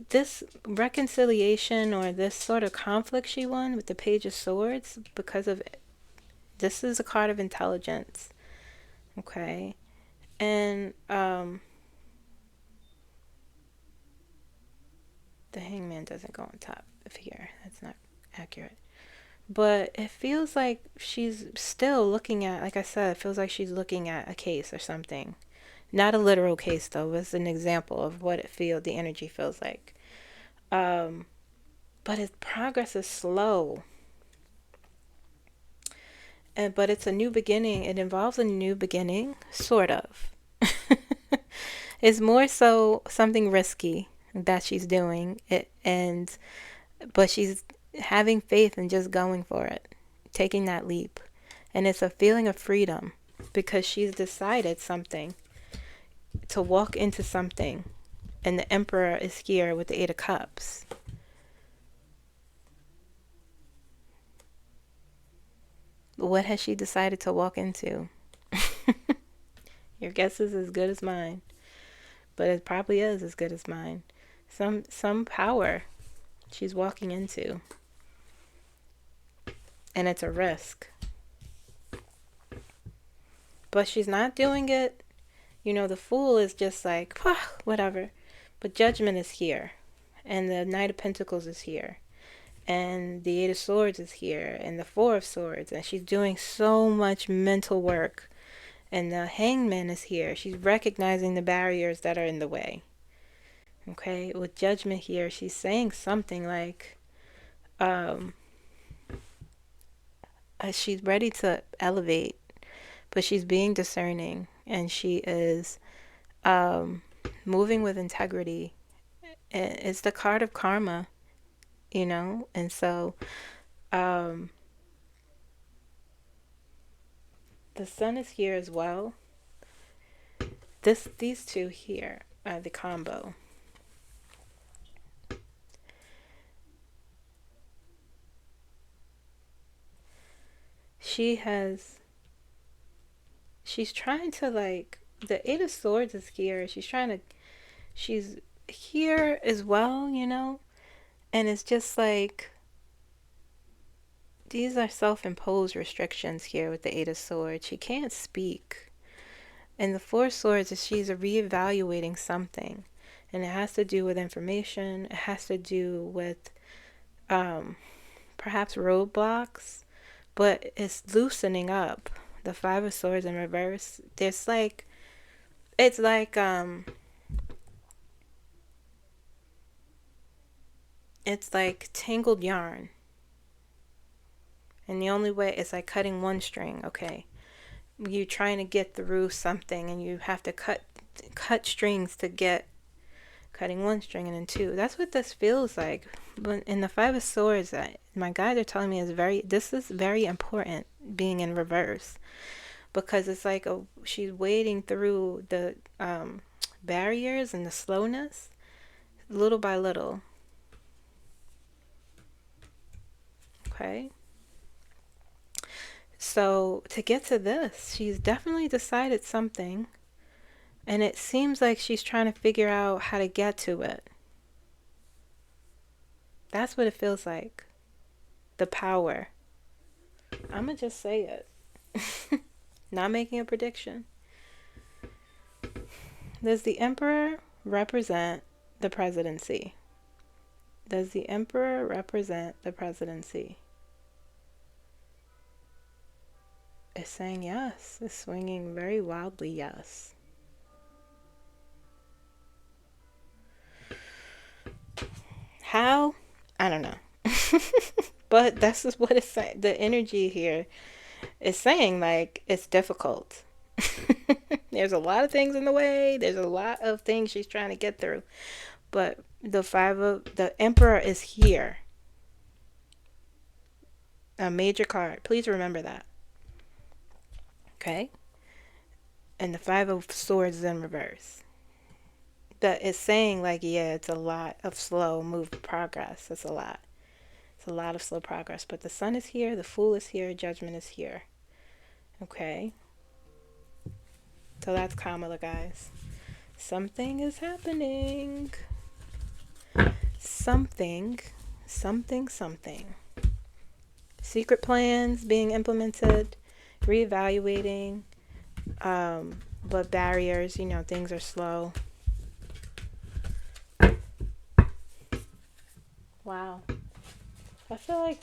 this reconciliation or this sort of conflict she won with the Page of Swords, because of this is a card of intelligence, okay? And the Hangman doesn't go on top of here. That's not accurate. But it feels like she's still looking at, like I said, it feels like she's looking at a case or something. Not a literal case, though. It's an example of what the energy feels like. But its progress is slow. But it's a new beginning. It involves a new beginning, sort of. It's more so something risky that she's doing. But she's having faith and just going for it. Taking that leap. And it's a feeling of freedom. Because she's decided something. To walk into something. And the Emperor is here with the Eight of Cups. What has she decided to walk into? Your guess is as good as mine. But it probably is as good as mine. Some power she's walking into. And it's a risk. But she's not doing it. You know, the Fool is just like, whatever. But Judgment is here. And the Knight of Pentacles is here. And the Eight of Swords is here. And the Four of Swords. And she's doing so much mental work. And the Hangman is here. She's recognizing the barriers that are in the way. Okay? With Judgment here, she's saying something like, she's ready to elevate. But she's being discerning. And she is moving with integrity. It's the card of karma, you know? And so the Sun is here as well. These two here are the combo. She's trying to, like, the Eight of Swords is here. She's here as well, you know? And it's just like, these are self-imposed restrictions here with the Eight of Swords. She can't speak. And the Four of Swords is she's reevaluating something. And it has to do with information. It has to do with perhaps roadblocks. But it's loosening up. the Five of Swords in reverse, there's like, it's like, it's like tangled yarn. And the only way, it's like cutting one string, okay? You're trying to get through something and you have to cut strings to get, cutting one string and then two. That's what this feels like. But in the Five of Swords, my guides are telling me this is very important, being in reverse, because it's like she's wading through the barriers and the slowness, little by little. Okay. So to get to this, she's definitely decided something, and it seems like she's trying to figure out how to get to it. That's what it feels like. The power. I'm going to just say it. Not making a prediction. Does the Emperor represent the presidency? Does the Emperor represent the presidency? It's saying yes. It's swinging very wildly yes. How? I don't know. But that's just what it's saying. The energy here is saying, like, it's difficult. There's a lot of things in the way. There's a lot of things she's trying to get through. But the Emperor is here. A major card. Please remember that. Okay? And the Five of Swords is in reverse. But it's saying, like, yeah, it's a lot of slow move progress. It's a lot. It's a lot of slow progress. But the Sun is here. The Fool is here. Judgment is here. Okay? So that's Kamala, guys. Something is happening. Something. Secret plans being implemented. Reevaluating. But barriers, things are slow. Wow. I feel like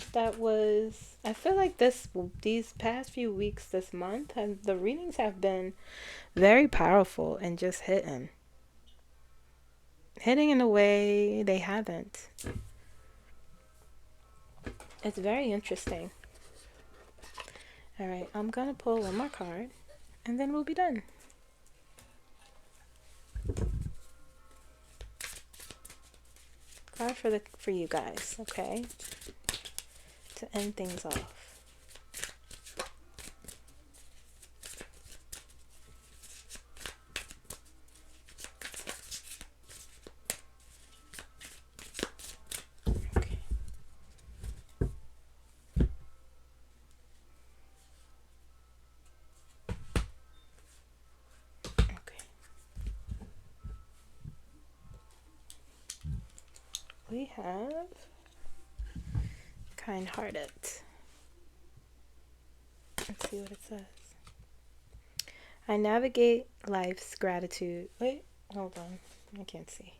these past few weeks, this month, the readings have been very powerful and just hitting in a way they haven't. It's very interesting. All right, I'm going to pull one more card and then we'll be done. Card for you guys, okay? To end things off. Okay. Okay. We have kind-hearted. Let's see what it says. I navigate life's gratitude. Wait, hold on. I can't see.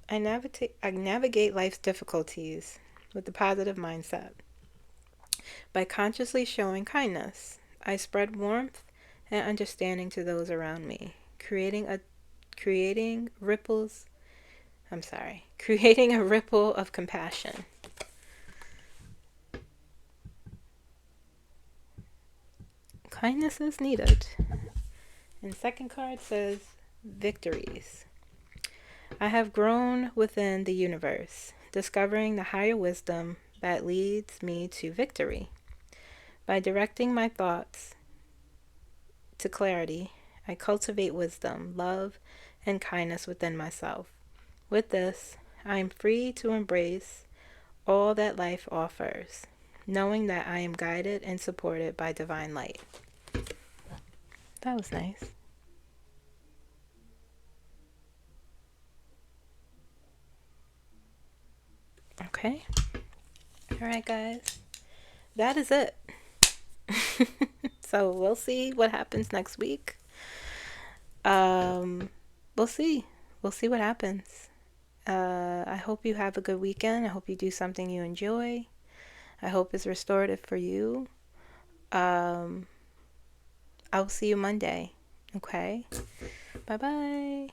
I navigate life's difficulties with a positive mindset. By consciously showing kindness, I spread warmth and understanding to those around me, creating a ripple of compassion. Kindness is needed. And second card says victories. I have grown within the universe, discovering the higher wisdom that leads me to victory. By directing my thoughts to clarity, I cultivate wisdom, love, and kindness within myself. With this, I am free to embrace all that life offers, knowing that I am guided and supported by divine light. That was nice. Okay. All right, guys. That is it. So we'll see what happens next week. We'll see. We'll see what happens. I hope you have a good weekend. I hope you do something you enjoy. I hope it's restorative for you. I'll see you Monday. Okay? Bye bye.